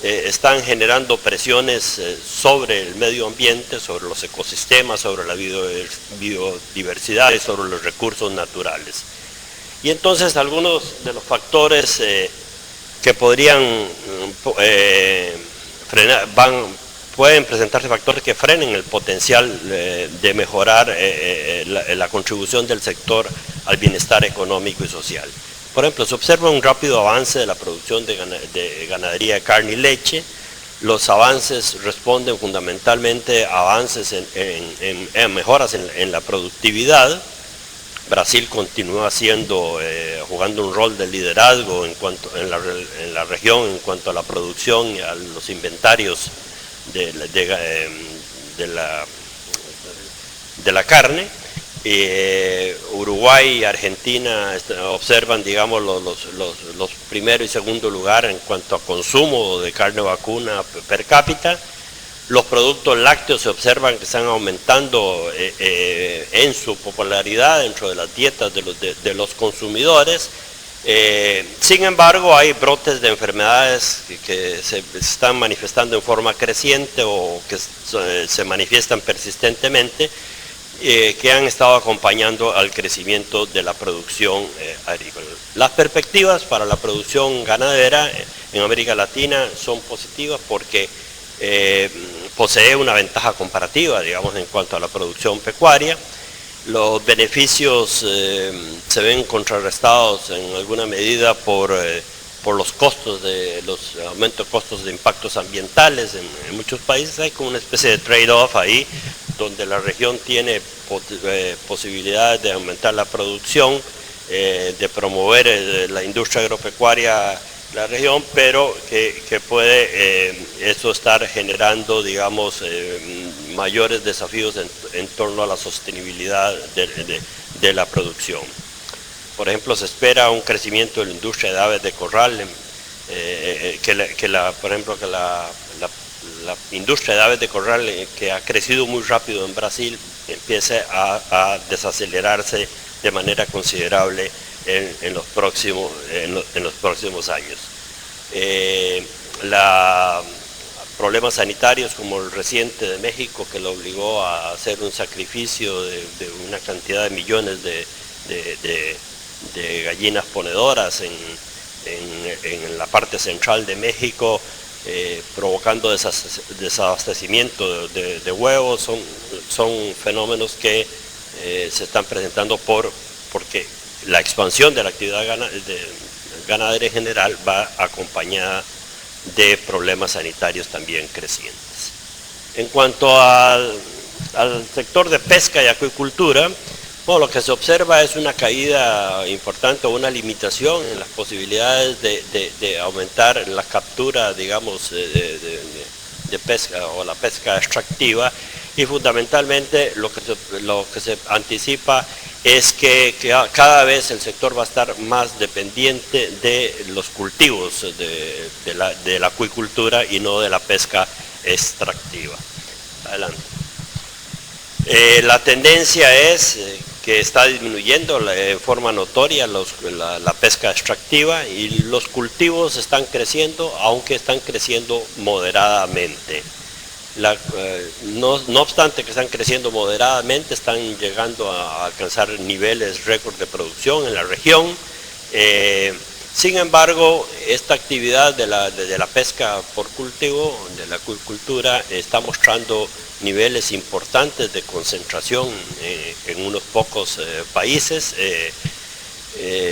están generando presiones sobre el medio ambiente, sobre los ecosistemas, sobre la biodiversidad y sobre los recursos naturales. Y entonces algunos de los factores que podrían pueden presentarse factores que frenen el potencial de mejorar la contribución del sector al bienestar económico y social. Por ejemplo, se observa un rápido avance de la producción de ganadería de carne y leche. Los avances responden fundamentalmente a avances en mejoras en la productividad. Brasil continúa jugando un rol de liderazgo en la región en cuanto a la producción y a los inventarios de la carne. Uruguay y Argentina observan, digamos, los primero y segundo lugar en cuanto a consumo de carne vacuna per cápita. Los productos lácteos se observan que están aumentando en su popularidad dentro de las dietas de los consumidores. Sin embargo, hay brotes de enfermedades que se están manifestando en forma creciente o que se manifiestan persistentemente, que han estado acompañando al crecimiento de la producción agrícola. Las perspectivas para la producción ganadera en América Latina son positivas porque posee una ventaja comparativa, digamos, en cuanto a la producción pecuaria. Los beneficios se ven contrarrestados en alguna medida por los costos los aumentos de costos de impactos ambientales. En muchos países hay como una especie de trade-off ahí, donde la región tiene posibilidades de aumentar la producción, de promover la industria agropecuaria de la región, pero que puede eso estar generando, digamos, mayores desafíos en torno a la sostenibilidad de la producción. Por ejemplo, se espera un crecimiento de la industria de aves de corral, por ejemplo, que la industria de aves de corral, que ha crecido muy rápido en Brasil, empiece a desacelerarse de manera considerable en los próximos años. Problemas sanitarios como el reciente de México, que lo obligó a hacer un sacrificio de una cantidad de millones de gallinas ponedoras en la parte central de México, provocando desabastecimiento de huevos, son fenómenos que se están presentando porque la expansión de la actividad ganadera en general va acompañada de problemas sanitarios también crecientes. En cuanto al sector de pesca y acuicultura, lo que se observa es una caída importante o una limitación en las posibilidades de aumentar la captura, digamos, de pesca o la pesca extractiva, y fundamentalmente lo que se anticipa es que cada vez el sector va a estar más dependiente de los cultivos de la acuicultura y no de la pesca extractiva. Adelante. La tendencia es que está disminuyendo en forma notoria la pesca extractiva, y los cultivos están creciendo, aunque están creciendo moderadamente. No obstante que están creciendo moderadamente, están llegando a alcanzar niveles récord de producción en la región. Sin embargo, esta actividad de la pesca por cultivo, de la acuicultura, está mostrando niveles importantes de concentración en unos pocos países.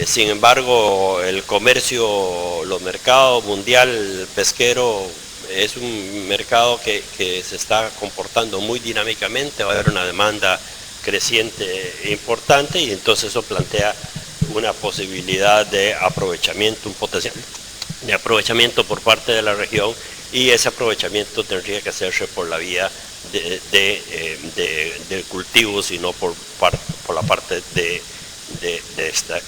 Sin embargo, el comercio, los mercados mundial pesquero es un mercado que se está comportando muy dinámicamente. Va a haber una demanda creciente e importante, y entonces eso plantea una posibilidad de aprovechamiento, un potencial de aprovechamiento por parte de la región, y ese aprovechamiento tendría que hacerse por la vía de cultivos y no por la parte de esta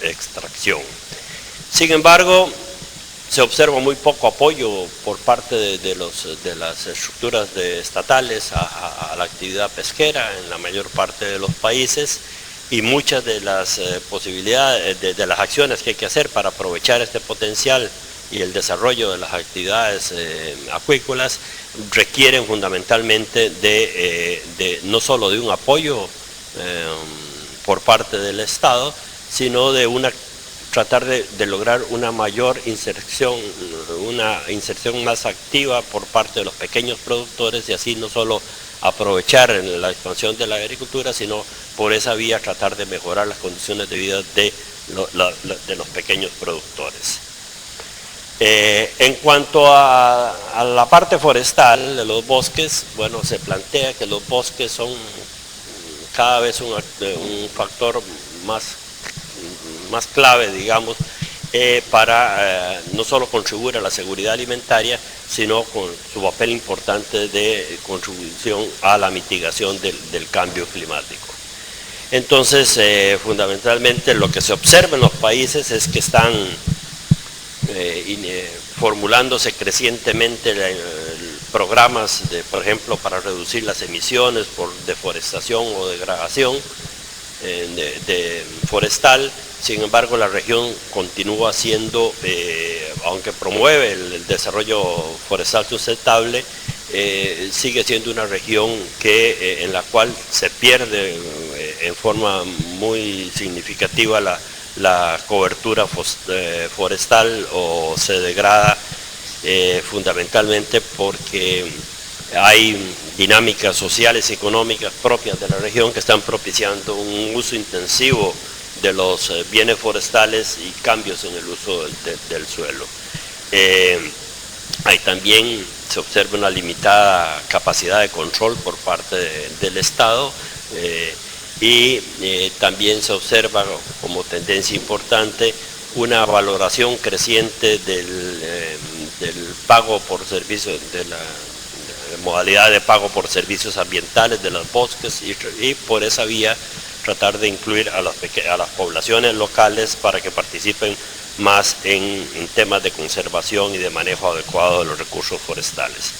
extracción. Sin embargo, se observa muy poco apoyo por parte de las estructuras estatales a la actividad pesquera en la mayor parte de los países, y muchas de las posibilidades, de las acciones que hay que hacer para aprovechar este potencial y el desarrollo de las actividades acuícolas requieren fundamentalmente no solo de un apoyo por parte del Estado, sino de tratar de lograr una mayor inserción, una inserción más activa por parte de los pequeños productores, y así no solo aprovechar la expansión de la agricultura, sino por esa vía tratar de mejorar las condiciones de vida de los pequeños productores. En cuanto a la parte forestal de los bosques, bueno, se plantea que los bosques son cada vez un factor más clave, digamos, para no solo contribuir a la seguridad alimentaria, sino con su papel importante de contribución a la mitigación del cambio climático. Entonces, fundamentalmente lo que se observa en los países es que están formulándose crecientemente programas, por ejemplo, para reducir las emisiones por deforestación o degradación forestal. Sin embargo, la región continúa siendo, aunque promueve el desarrollo forestal sustentable, sigue siendo una región en la cual se pierde en forma muy significativa la cobertura forestal, o se degrada fundamentalmente porque hay dinámicas sociales y económicas propias de la región que están propiciando un uso intensivo de los bienes forestales y cambios en el uso del suelo. Ahí también se observa una limitada capacidad de control por parte del Estado, y también se observa como tendencia importante una valoración creciente del pago por servicios, de la modalidad de pago por servicios ambientales de los bosques, y por esa vía tratar de incluir a las poblaciones locales para que participen más en temas de conservación y de manejo adecuado de los recursos forestales.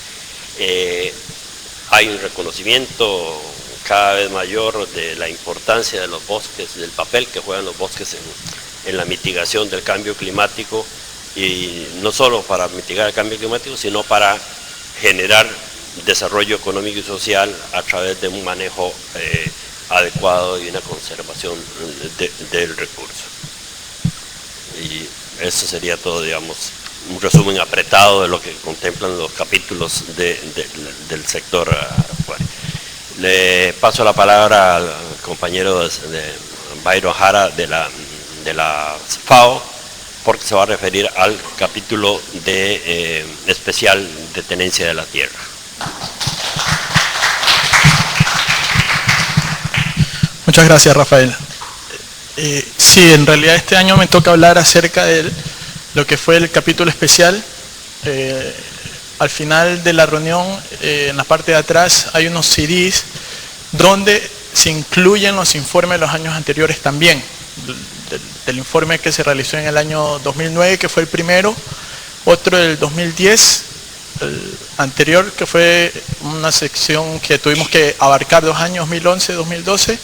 Hay un reconocimiento cada vez mayor de la importancia de los bosques, del papel que juegan los bosques en la mitigación del cambio climático, y no solo para mitigar el cambio climático, sino para generar desarrollo económico y social a través de un manejo adecuado y una conservación del recurso. Y eso sería todo, digamos, un resumen apretado de lo que contemplan los capítulos del sector acuario. Le paso la palabra al compañero Byron Jara de la FAO, porque se va a referir al capítulo especial de tenencia de la tierra. Muchas gracias, Rafael. Sí, en realidad este año me toca hablar acerca de lo que fue el capítulo especial. Al final de la reunión, en la parte de atrás, hay unos CDs donde se incluyen los informes de los años anteriores también. Del informe que se realizó en el año 2009, que fue el primero, otro del 2010, el anterior, que fue una sección que tuvimos que abarcar 2 años, 2011, 2012,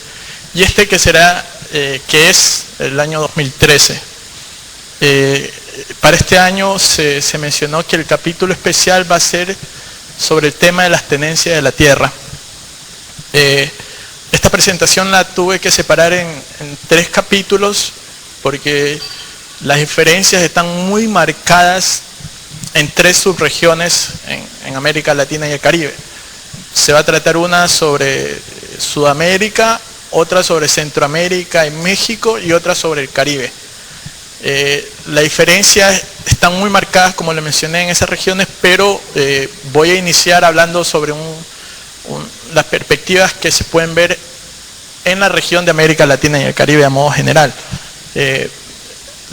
y este que será, que es el año 2013. Para este año se mencionó que el capítulo especial va a ser sobre el tema de las tenencias de la tierra. Esta presentación la tuve que separar en 3 capítulos porque las diferencias están muy marcadas en 3 subregiones en América Latina y el Caribe. Se va a tratar una sobre Sudamérica, otra sobre Centroamérica y México y otra sobre el Caribe. Las diferencias están muy marcadas, como le mencioné, en esas regiones, pero voy a iniciar hablando sobre las perspectivas que se pueden ver en la región de América Latina y el Caribe a modo general.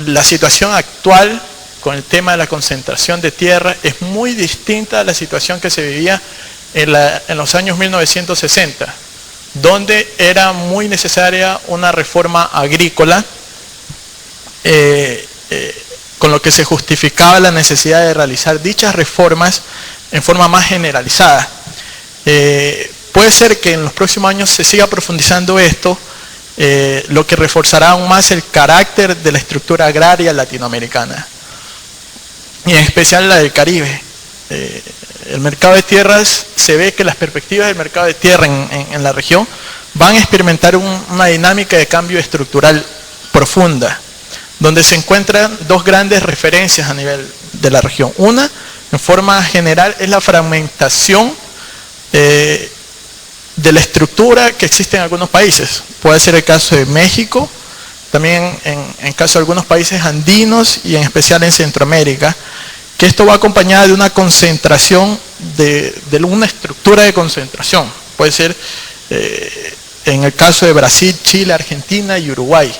La situación actual con el tema de la concentración de tierra es muy distinta a la situación que se vivía en los años 1960, donde era muy necesaria una reforma agrícola, con lo que se justificaba la necesidad de realizar dichas reformas en forma más generalizada. Puede ser que en los próximos años se siga profundizando esto, lo que reforzará aún más el carácter de la estructura agraria latinoamericana, y en especial la del Caribe. El mercado de tierras, se ve que las perspectivas del mercado de tierra en la región van a experimentar una dinámica de cambio estructural profunda, donde se encuentran 2 grandes referencias a nivel de la región. Una, en forma general, es la fragmentación de la estructura que existe en algunos países. Puede ser el caso de México, también en caso de algunos países andinos y en especial en Centroamérica, que esto va acompañada de una concentración, de una estructura de concentración. Puede ser en el caso de Brasil, Chile, Argentina y Uruguay,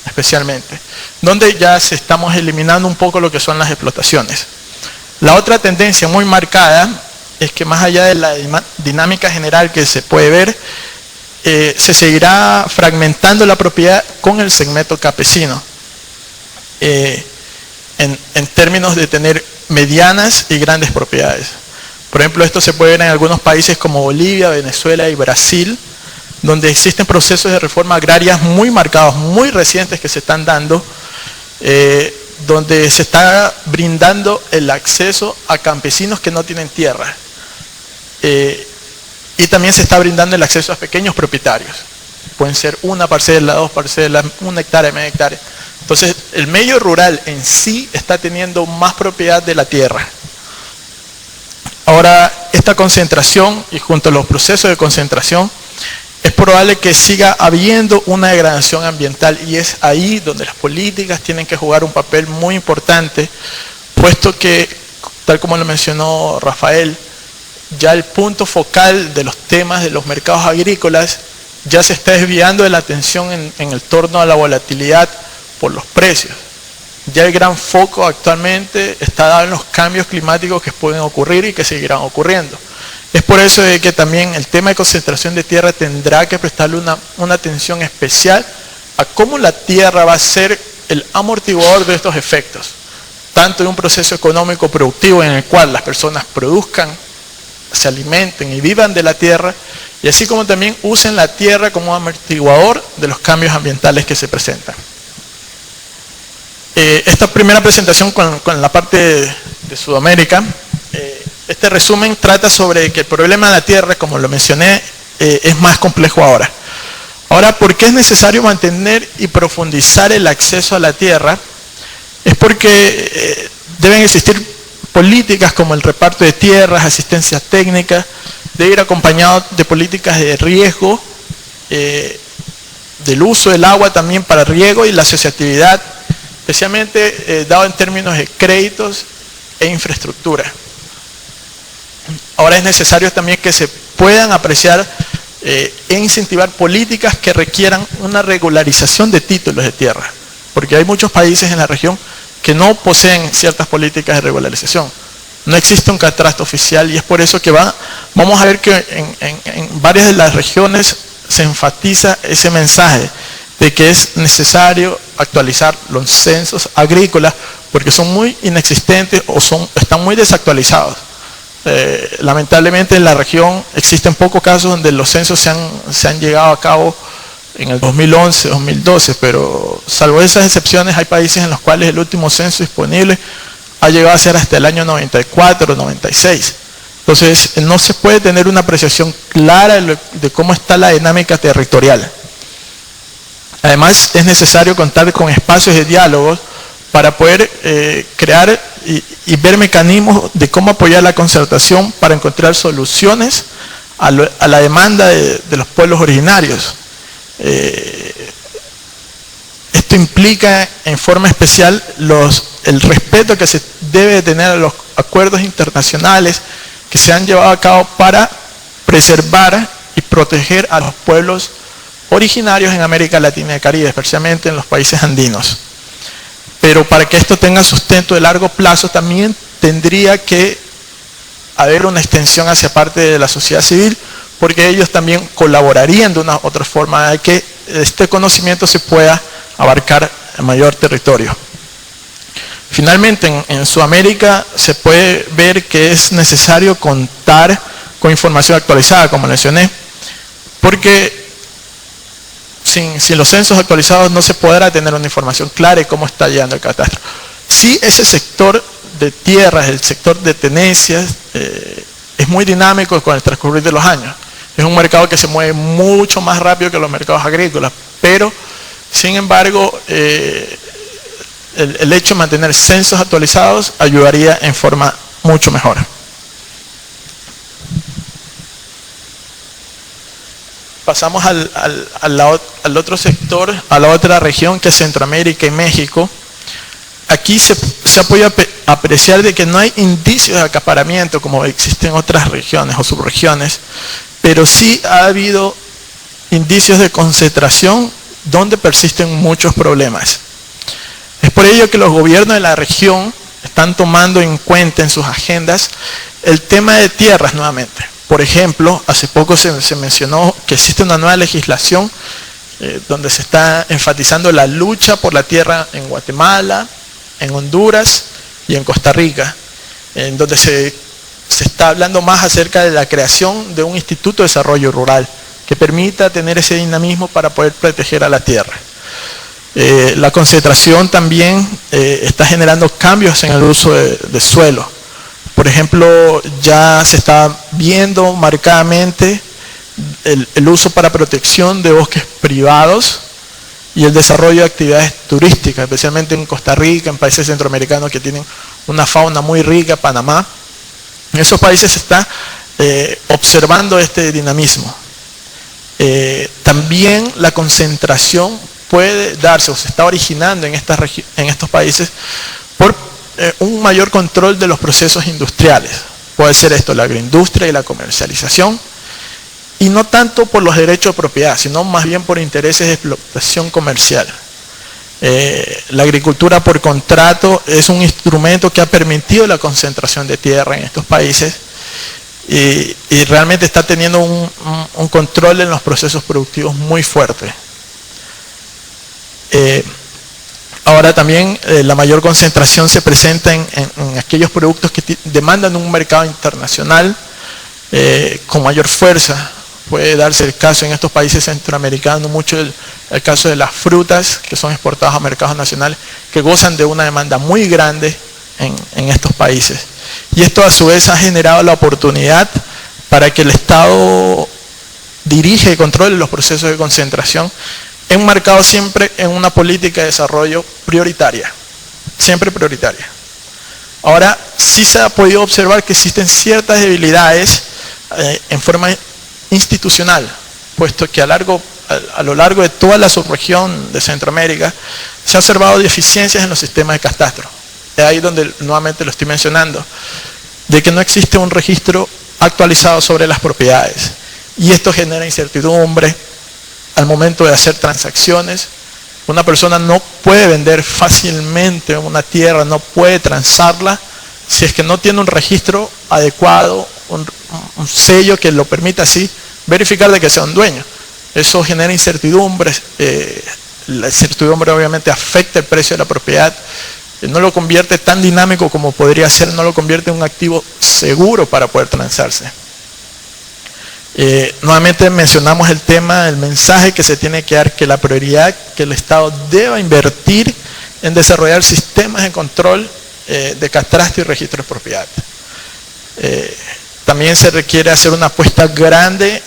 especialmente, donde ya estamos eliminando un poco lo que son las explotaciones. La otra tendencia muy marcada es que más allá de la dinámica general que se puede ver, se seguirá fragmentando la propiedad con el segmento campesino, en términos de tener medianas y grandes propiedades. Por ejemplo, esto se puede ver en algunos países como Bolivia, Venezuela y Brasil, donde existen procesos de reforma agraria muy marcados, muy recientes que se están dando, donde se está brindando el acceso a campesinos que no tienen tierra. Y también se está brindando el acceso a pequeños propietarios. Pueden ser 1 parcela, 2 parcelas, 1 hectárea, media hectárea. Entonces, el medio rural en sí está teniendo más propiedad de la tierra. Ahora, esta concentración y junto a los procesos de concentración, es probable que siga habiendo una degradación ambiental, y es ahí donde las políticas tienen que jugar un papel muy importante, puesto que, tal como lo mencionó Rafael, ya el punto focal de los temas de los mercados agrícolas ya se está desviando de la atención en el torno a la volatilidad por los precios. Ya el gran foco actualmente está dado en los cambios climáticos que pueden ocurrir y que seguirán ocurriendo. Es por eso de que también el tema de concentración de tierra tendrá que prestarle una atención especial a cómo la tierra va a ser el amortiguador de estos efectos, tanto en un proceso económico productivo en el cual las personas produzcan, se alimenten y vivan de la tierra, y así como también usen la tierra como amortiguador de los cambios ambientales que se presentan. Esta primera presentación con la parte de Sudamérica, este resumen trata sobre que el problema de la tierra, como lo mencioné, es más complejo ahora. Ahora, ¿por qué es necesario mantener y profundizar el acceso a la tierra? Es porque deben existir políticas como el reparto de tierras, asistencia técnica, debe ir acompañado de políticas de riesgo, del uso del agua también para riego y la asociatividad, especialmente dado en términos de créditos e infraestructura. Ahora es necesario también que se puedan apreciar e incentivar políticas que requieran una regularización de títulos de tierra, porque hay muchos países en la región que no poseen ciertas políticas de regularización. No existe un catastro oficial, y es por eso que vamos a ver que en varias de las regiones se enfatiza ese mensaje de que es necesario actualizar los censos agrícolas porque son muy inexistentes o están muy desactualizados. Lamentablemente en la región existen pocos casos donde los censos se han llevado a cabo en el 2011, 2012, pero salvo esas excepciones hay países en los cuales el último censo disponible ha llegado a ser hasta el año 94 o 96. Entonces no se puede tener una apreciación clara de cómo está la dinámica territorial. Además es necesario contar con espacios de diálogo para poder crear y ver mecanismos de cómo apoyar la concertación para encontrar soluciones a la demanda de los pueblos originarios. Esto implica en forma especial el respeto que se debe tener a los acuerdos internacionales que se han llevado a cabo para preservar y proteger a los pueblos originarios en América Latina y el Caribe, especialmente en los países andinos. Pero para que esto tenga sustento de largo plazo también tendría que haber una extensión hacia parte de la sociedad civil, porque ellos también colaborarían de una u otra forma de que este conocimiento se pueda abarcar en mayor territorio. Finalmente, en Sudamérica se puede ver que es necesario contar con información actualizada, como mencioné, porque sin los censos actualizados no se podrá tener una información clara de cómo está llegando el catastro. Sí, ese sector de tierras, el sector de tenencias, es muy dinámico con el transcurrir de los años. Es un mercado que se mueve mucho más rápido que los mercados agrícolas, pero sin embargo el hecho de mantener censos actualizados ayudaría en forma mucho mejor. Pasamos al otro sector, a la otra región que es Centroamérica y México. Aquí se ha podido apreciar de que no hay indicios de acaparamiento como existen en otras regiones o subregiones, pero sí ha habido indicios de concentración donde persisten muchos problemas. Es por ello que los gobiernos de la región están tomando en cuenta en sus agendas el tema de tierras nuevamente. Por ejemplo, hace poco se mencionó que existe una nueva legislación donde se está enfatizando la lucha por la tierra en Guatemala, en Honduras y en Costa Rica, en donde se está hablando más acerca de la creación de un instituto de desarrollo rural que permita tener ese dinamismo para poder proteger a la tierra. La concentración también está generando cambios en el uso de suelo. Por ejemplo, ya se está viendo marcadamente el uso para protección de bosques privados y el desarrollo de actividades turísticas, especialmente en Costa Rica, en países centroamericanos que tienen una fauna muy rica, Panamá. En esos países se está observando este dinamismo. También la concentración puede darse o se está originando en estos países por un mayor control de los procesos industriales. Puede ser esto la agroindustria y la comercialización, y no tanto por los derechos de propiedad, sino más bien por intereses de explotación comercial. La agricultura por contrato es un instrumento que ha permitido la concentración de tierra en estos países y realmente está teniendo un control en los procesos productivos muy fuerte. Ahora también la mayor concentración se presenta en aquellos productos que demandan un mercado internacional con mayor fuerza. Puede darse el caso en estos países centroamericanos, mucho el caso de las frutas que son exportadas a mercados nacionales, que gozan de una demanda muy grande en estos países. Y esto a su vez ha generado la oportunidad para que el Estado dirija y controle los procesos de concentración, enmarcado siempre en una política de desarrollo prioritaria, siempre prioritaria. Ahora, sí se ha podido observar que existen ciertas debilidades en forma institucional, puesto que a lo largo de toda la subregión de Centroamérica se han observado deficiencias en los sistemas de catastro. Es ahí donde nuevamente lo estoy mencionando, de que no existe un registro actualizado sobre las propiedades. Y esto genera incertidumbre al momento de hacer transacciones. Una persona no puede vender fácilmente una tierra, no puede transarla si es que no tiene un registro adecuado, un sello que lo permita así verificar de que sea un dueño. Eso genera incertidumbres. La incertidumbre obviamente afecta el precio de la propiedad, no lo convierte tan dinámico como podría ser, no lo convierte en un activo seguro para poder transarse. Nuevamente mencionamos el tema, el mensaje que se tiene que dar, que la prioridad que el Estado deba invertir en desarrollar sistemas de control de catastro y registro de propiedad. También se requiere hacer una apuesta grande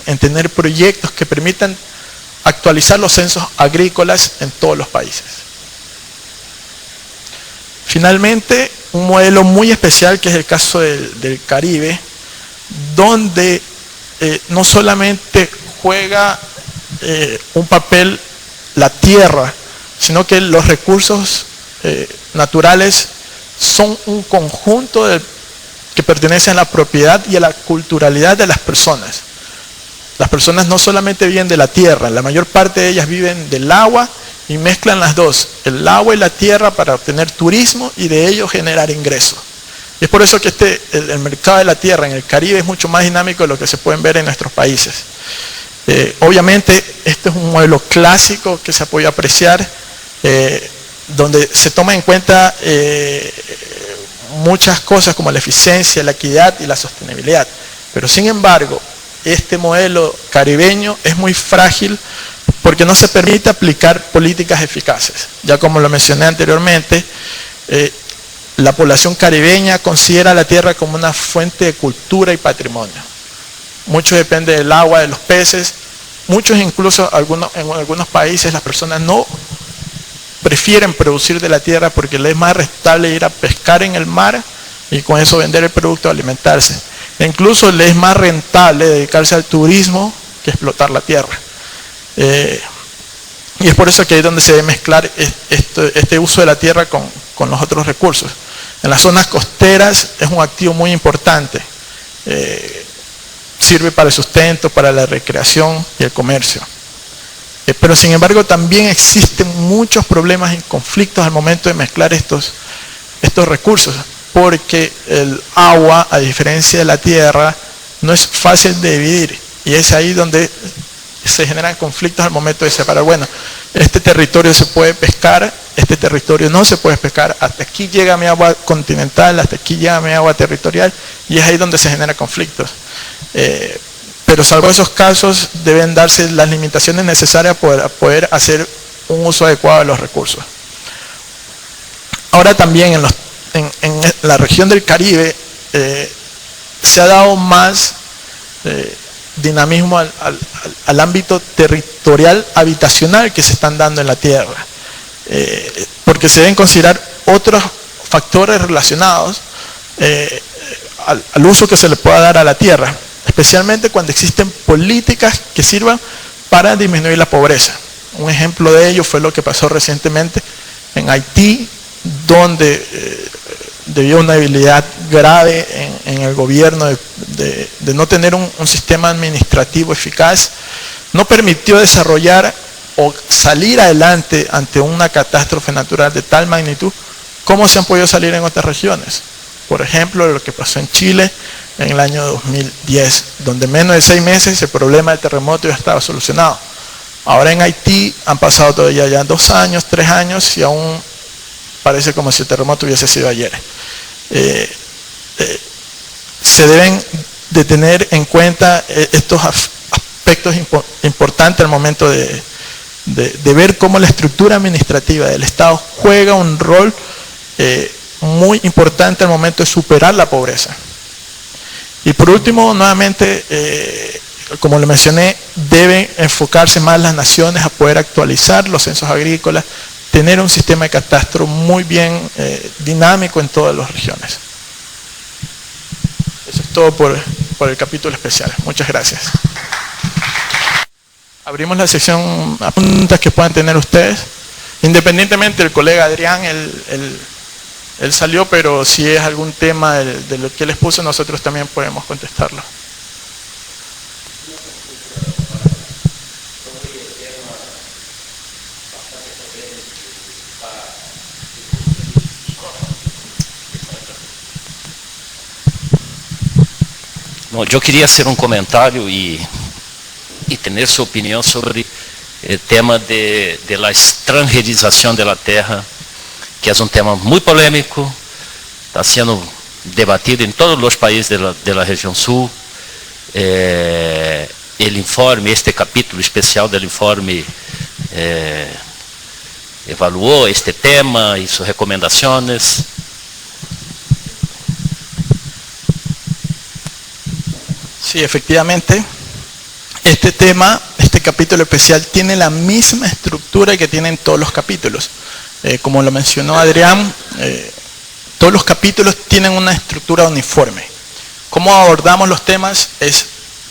en tener proyectos que permitan actualizar los censos agrícolas en todos los países. Finalmente, un modelo muy especial que es el caso del Caribe, donde no solamente juega un papel la tierra, sino que los recursos naturales son un conjunto que pertenecen a la propiedad y a la culturalidad de las personas. Las personas no solamente viven de la tierra, la mayor parte de ellas viven del agua y mezclan las dos, el agua y la tierra, para obtener turismo y de ello generar ingresos. Y es por eso que el mercado de la tierra en el Caribe es mucho más dinámico de lo que se pueden ver en nuestros países. Obviamente este es un modelo clásico que se ha podido apreciar, donde se toma en cuenta muchas cosas como la eficiencia, la equidad y la sostenibilidad. Pero sin embargo, este modelo caribeño es muy frágil porque no se permite aplicar políticas eficaces. Ya como lo mencioné anteriormente, la población caribeña considera la tierra como una fuente de cultura y patrimonio. Mucho depende del agua, de los peces. Muchos, incluso en algunos países, las personas no prefieren producir de la tierra porque les es más rentable ir a pescar en el mar y con eso vender el producto, alimentarse. E incluso les es más rentable dedicarse al turismo que explotar la tierra. Y es por eso que ahí es donde se debe mezclar este uso de la tierra con los otros recursos. En las zonas costeras es un activo muy importante. Sirve para el sustento, para la recreación y el comercio. Pero sin embargo también existen muchos problemas y conflictos al momento de mezclar estos recursos, porque el agua, a diferencia de la tierra, no es fácil de dividir, y es ahí donde se generan conflictos al momento de separar. Bueno, este territorio se puede pescar, este territorio no se puede pescar, hasta aquí llega mi agua continental, hasta aquí llega mi agua territorial, y es ahí donde se generan conflictos. Pero salvo esos casos, deben darse las limitaciones necesarias para poder hacer un uso adecuado de los recursos. Ahora también en la región del Caribe se ha dado más dinamismo al ámbito territorial habitacional que se están dando en la tierra, porque se deben considerar otros factores relacionados al uso que se le pueda dar a la tierra, especialmente cuando existen políticas que sirvan para disminuir la pobreza. Un ejemplo de ello fue lo que pasó recientemente en Haití, donde debido a una debilidad grave en el gobierno de no tener un sistema administrativo eficaz, no permitió desarrollar o salir adelante ante una catástrofe natural de tal magnitud como se han podido salir en otras regiones. Por ejemplo, lo que pasó en Chile en el año 2010, donde en menos de 6 meses el problema del terremoto ya estaba solucionado. Ahora en Haití han pasado todavía ya 2 años, 3 años y aún parece como si el terremoto hubiese sido ayer. Se deben de tener en cuenta estos aspectos importantes al momento de ver cómo la estructura administrativa del Estado juega un rol muy importante al momento de superar la pobreza. Y por último, nuevamente, como lo mencioné, deben enfocarse más las naciones a poder actualizar los censos agrícolas, tener un sistema de catastro muy bien dinámico en todas las regiones. Eso es todo por el capítulo especial. Muchas gracias. Abrimos la sección a preguntas que puedan tener ustedes. Independientemente del colega Adrián, él salió, pero si es algún tema de lo que les puse, nosotros también podemos contestarlo. No, yo quería hacer un comentario y tener su opinión sobre el tema de la extranjerización de la tierra, que es un tema muy polémico, está siendo debatido en todos los países de la región sur, el informe, este capítulo especial del informe evaluó este tema y sus recomendaciones. Sí, efectivamente, este tema, este capítulo especial tiene la misma estructura que tienen todos los capítulos. Como lo mencionó Adrián, todos los capítulos tienen una estructura uniforme. ¿Cómo abordamos los temas?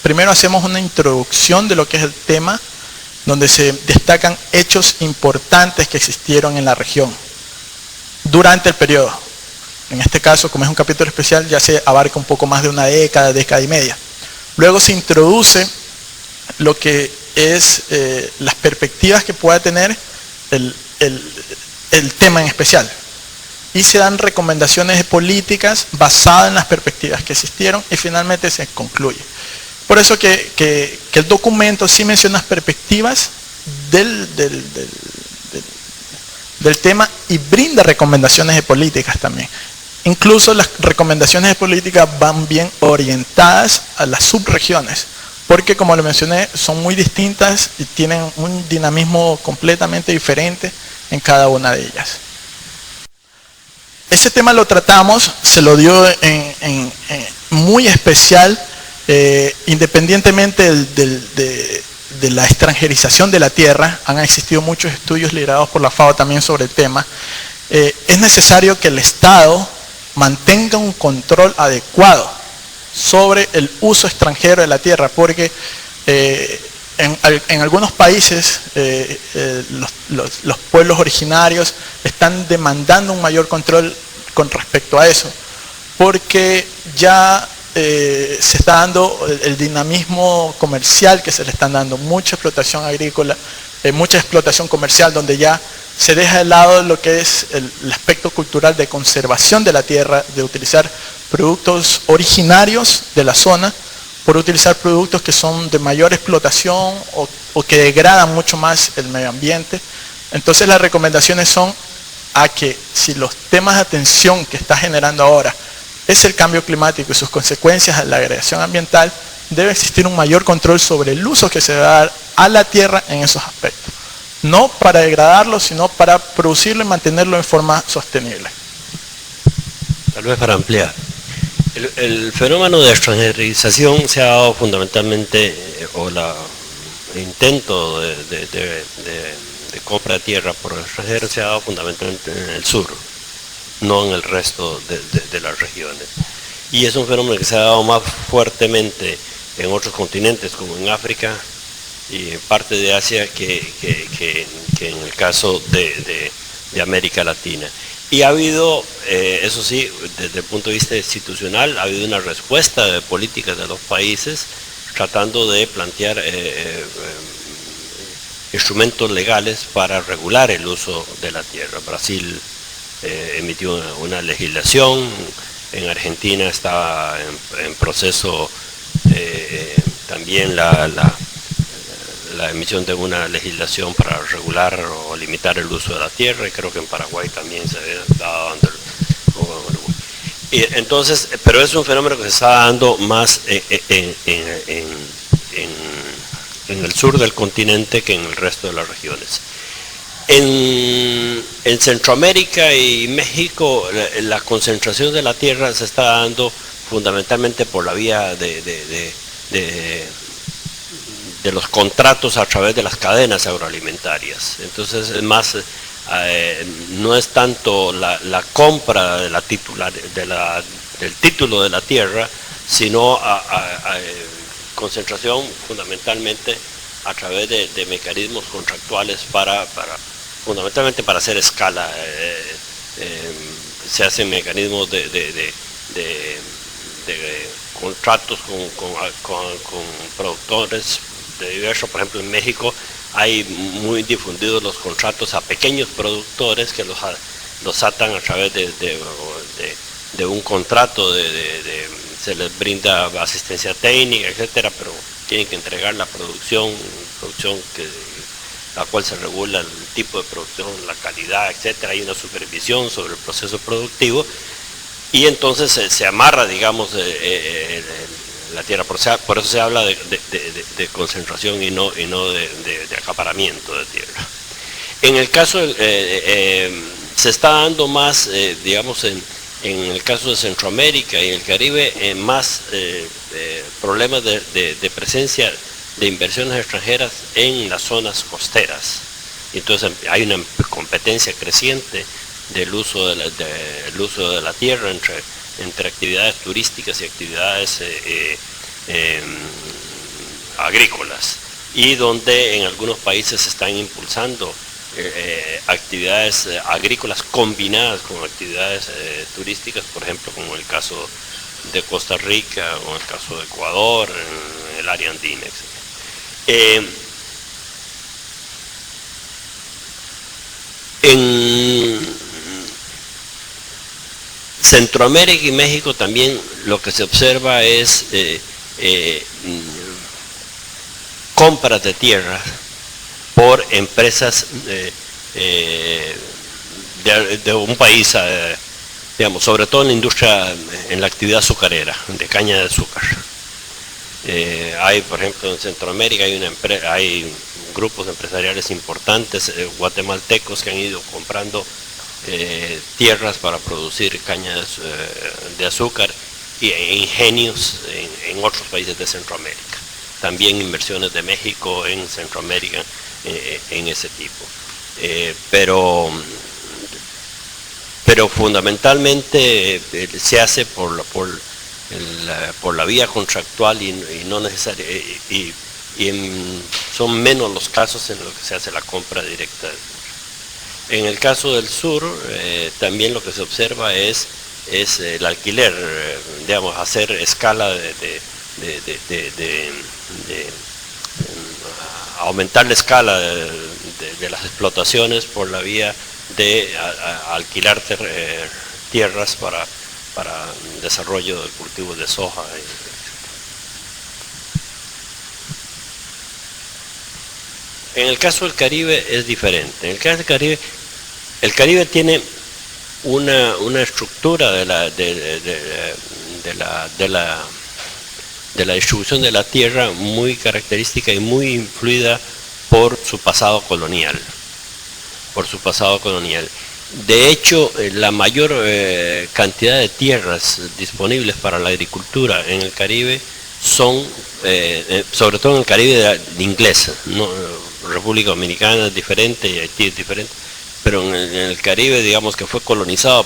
Primero hacemos una introducción de lo que es el tema, donde se destacan hechos importantes que existieron en la región durante el periodo. En este caso, como es un capítulo especial, ya se abarca un poco más de una década, década y media. Luego se introduce lo que es las perspectivas que pueda tener el tema en especial. Y se dan recomendaciones de políticas basadas en las perspectivas que existieron y finalmente se concluye. Por eso que el documento sí menciona las perspectivas del tema y brinda recomendaciones de políticas también. Incluso las recomendaciones de políticas van bien orientadas a las subregiones, porque como lo mencioné, son muy distintas y tienen un dinamismo completamente diferente en cada una de ellas. Ese tema lo tratamos, se lo dio en muy especial, independientemente de la extranjerización de la tierra. Han existido muchos estudios liderados por la FAO también sobre el tema. Es necesario que el Estado mantenga un control adecuado sobre el uso extranjero de la tierra, porque en algunos países los pueblos originarios están demandando un mayor control con respecto a eso, porque ya se está dando el dinamismo comercial que se le están dando, mucha explotación agrícola, mucha explotación comercial, donde ya se deja de lado lo que es el aspecto cultural de conservación de la tierra, de utilizar productos originarios de la zona, por utilizar productos que son de mayor explotación o que degradan mucho más el medio ambiente. Entonces las recomendaciones son a que si los temas de atención que está generando ahora es el cambio climático y sus consecuencias a la degradación ambiental, debe existir un mayor control sobre el uso que se va a dar a la tierra en esos aspectos. No para degradarlo, sino para producirlo y mantenerlo en forma sostenible. Tal vez para ampliar. El fenómeno de extranjerización se ha dado fundamentalmente, o el intento de compra de tierra por extranjeros se ha dado fundamentalmente en el sur, no en el resto de las regiones. Y es un fenómeno que se ha dado más fuertemente en otros continentes, como en África y en parte de Asia, que en el caso de América Latina. Y ha habido, eso sí, desde el punto de vista institucional, ha habido una respuesta de políticas de los países tratando de plantear instrumentos legales para regular el uso de la tierra. Brasil emitió una legislación, en Argentina estaba en proceso también la emisión de una legislación para regular o limitar el uso de la tierra, y creo que en Paraguay también se estaba dando. Entonces, pero es un fenómeno que se está dando más en el sur del continente que en el resto de las regiones. En Centroamérica y México la concentración de la tierra se está dando fundamentalmente por la vía de los contratos a través de las cadenas agroalimentarias. Entonces es más, no es tanto la compra de del título de la tierra, sino concentración fundamentalmente a través de mecanismos contractuales fundamentalmente para hacer escala. Se hacen mecanismos de contratos con productores de diversos. Por ejemplo, en México hay muy difundidos los contratos a pequeños productores que los atan a través de un contrato, se les brinda asistencia técnica, etcétera, pero tienen que entregar la producción la cual se regula el tipo de producción, la calidad, etcétera. Hay una supervisión sobre el proceso productivo y entonces se amarra, digamos, la tierra. Por eso se habla de concentración y no de acaparamiento de tierra. En el caso, se está dando más, digamos, en el caso de Centroamérica y el Caribe, más problemas de presencia de inversiones extranjeras en las zonas costeras. Entonces hay una competencia creciente del uso de la tierra entre actividades turísticas y actividades agrícolas, y donde en algunos países se están impulsando actividades agrícolas combinadas con actividades turísticas, por ejemplo, como el caso de Costa Rica o el caso de Ecuador, en el área andina, etc. En Centroamérica y México también lo que se observa es compras de tierra por empresas de un país, digamos, sobre todo en la industria, en la actividad azucarera, de caña de azúcar. Hay, por ejemplo, en Centroamérica hay grupos empresariales importantes guatemaltecos que han ido comprando tierras para producir caña de azúcar y ingenios en otros países de Centroamérica. También inversiones de México en Centroamérica en ese tipo. Pero fundamentalmente se hace por la vía contractual y no necesariamente, son menos los casos en los que se hace la compra directa. En el caso del sur, también lo que se observa es el alquiler, digamos, hacer escala aumentar la escala de las explotaciones por la vía de alquilar tierras para desarrollo de cultivos de soja. En el caso del Caribe es diferente. En el caso del Caribe, el Caribe tiene una estructura de la distribución de la tierra muy característica y muy influida por su pasado colonial. De hecho, la mayor cantidad de tierras disponibles para la agricultura en el Caribe son, sobre todo en el Caribe inglés, ¿no? República Dominicana es diferente y Haití es diferente, pero en el Caribe, digamos, que fue colonizado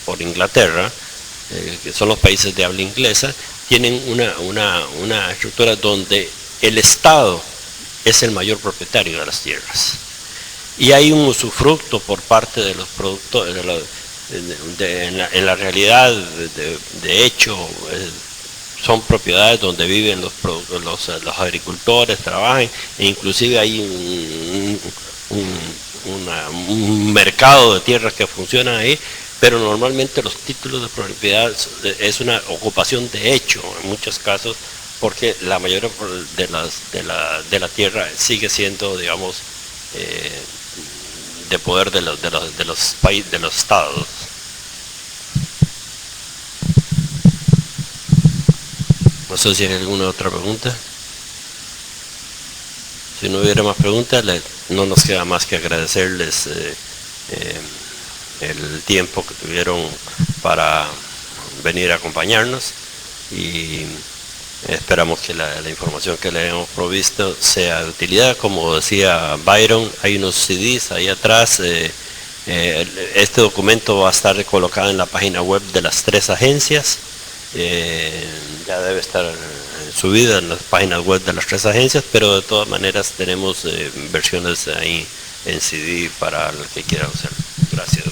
por Inglaterra, que son los países de habla inglesa, tienen una estructura donde el Estado es el mayor propietario de las tierras. Y hay un usufructo por parte de los productores, en la realidad, de hecho, son propiedades donde viven los agricultores, trabajan, e inclusive hay un mercado de tierras que funciona ahí, pero normalmente los títulos de propiedad es una ocupación de hecho en muchos casos, porque la mayoría de la tierra sigue siendo, digamos, de poder de los países, de los estados. No sé si hay alguna otra pregunta. Si no hubiera más preguntas, no nos queda más que agradecerles el tiempo que tuvieron para venir a acompañarnos, y esperamos que la información que le hemos provisto sea de utilidad. Como decía Byron, hay unos CDs ahí atrás. Este documento va a estar colocado en la página web de las 3 agencias. Ya debe estar subida en las páginas web de las 3 agencias, pero de todas maneras tenemos versiones ahí en CD para el que quiera usar. Gracias.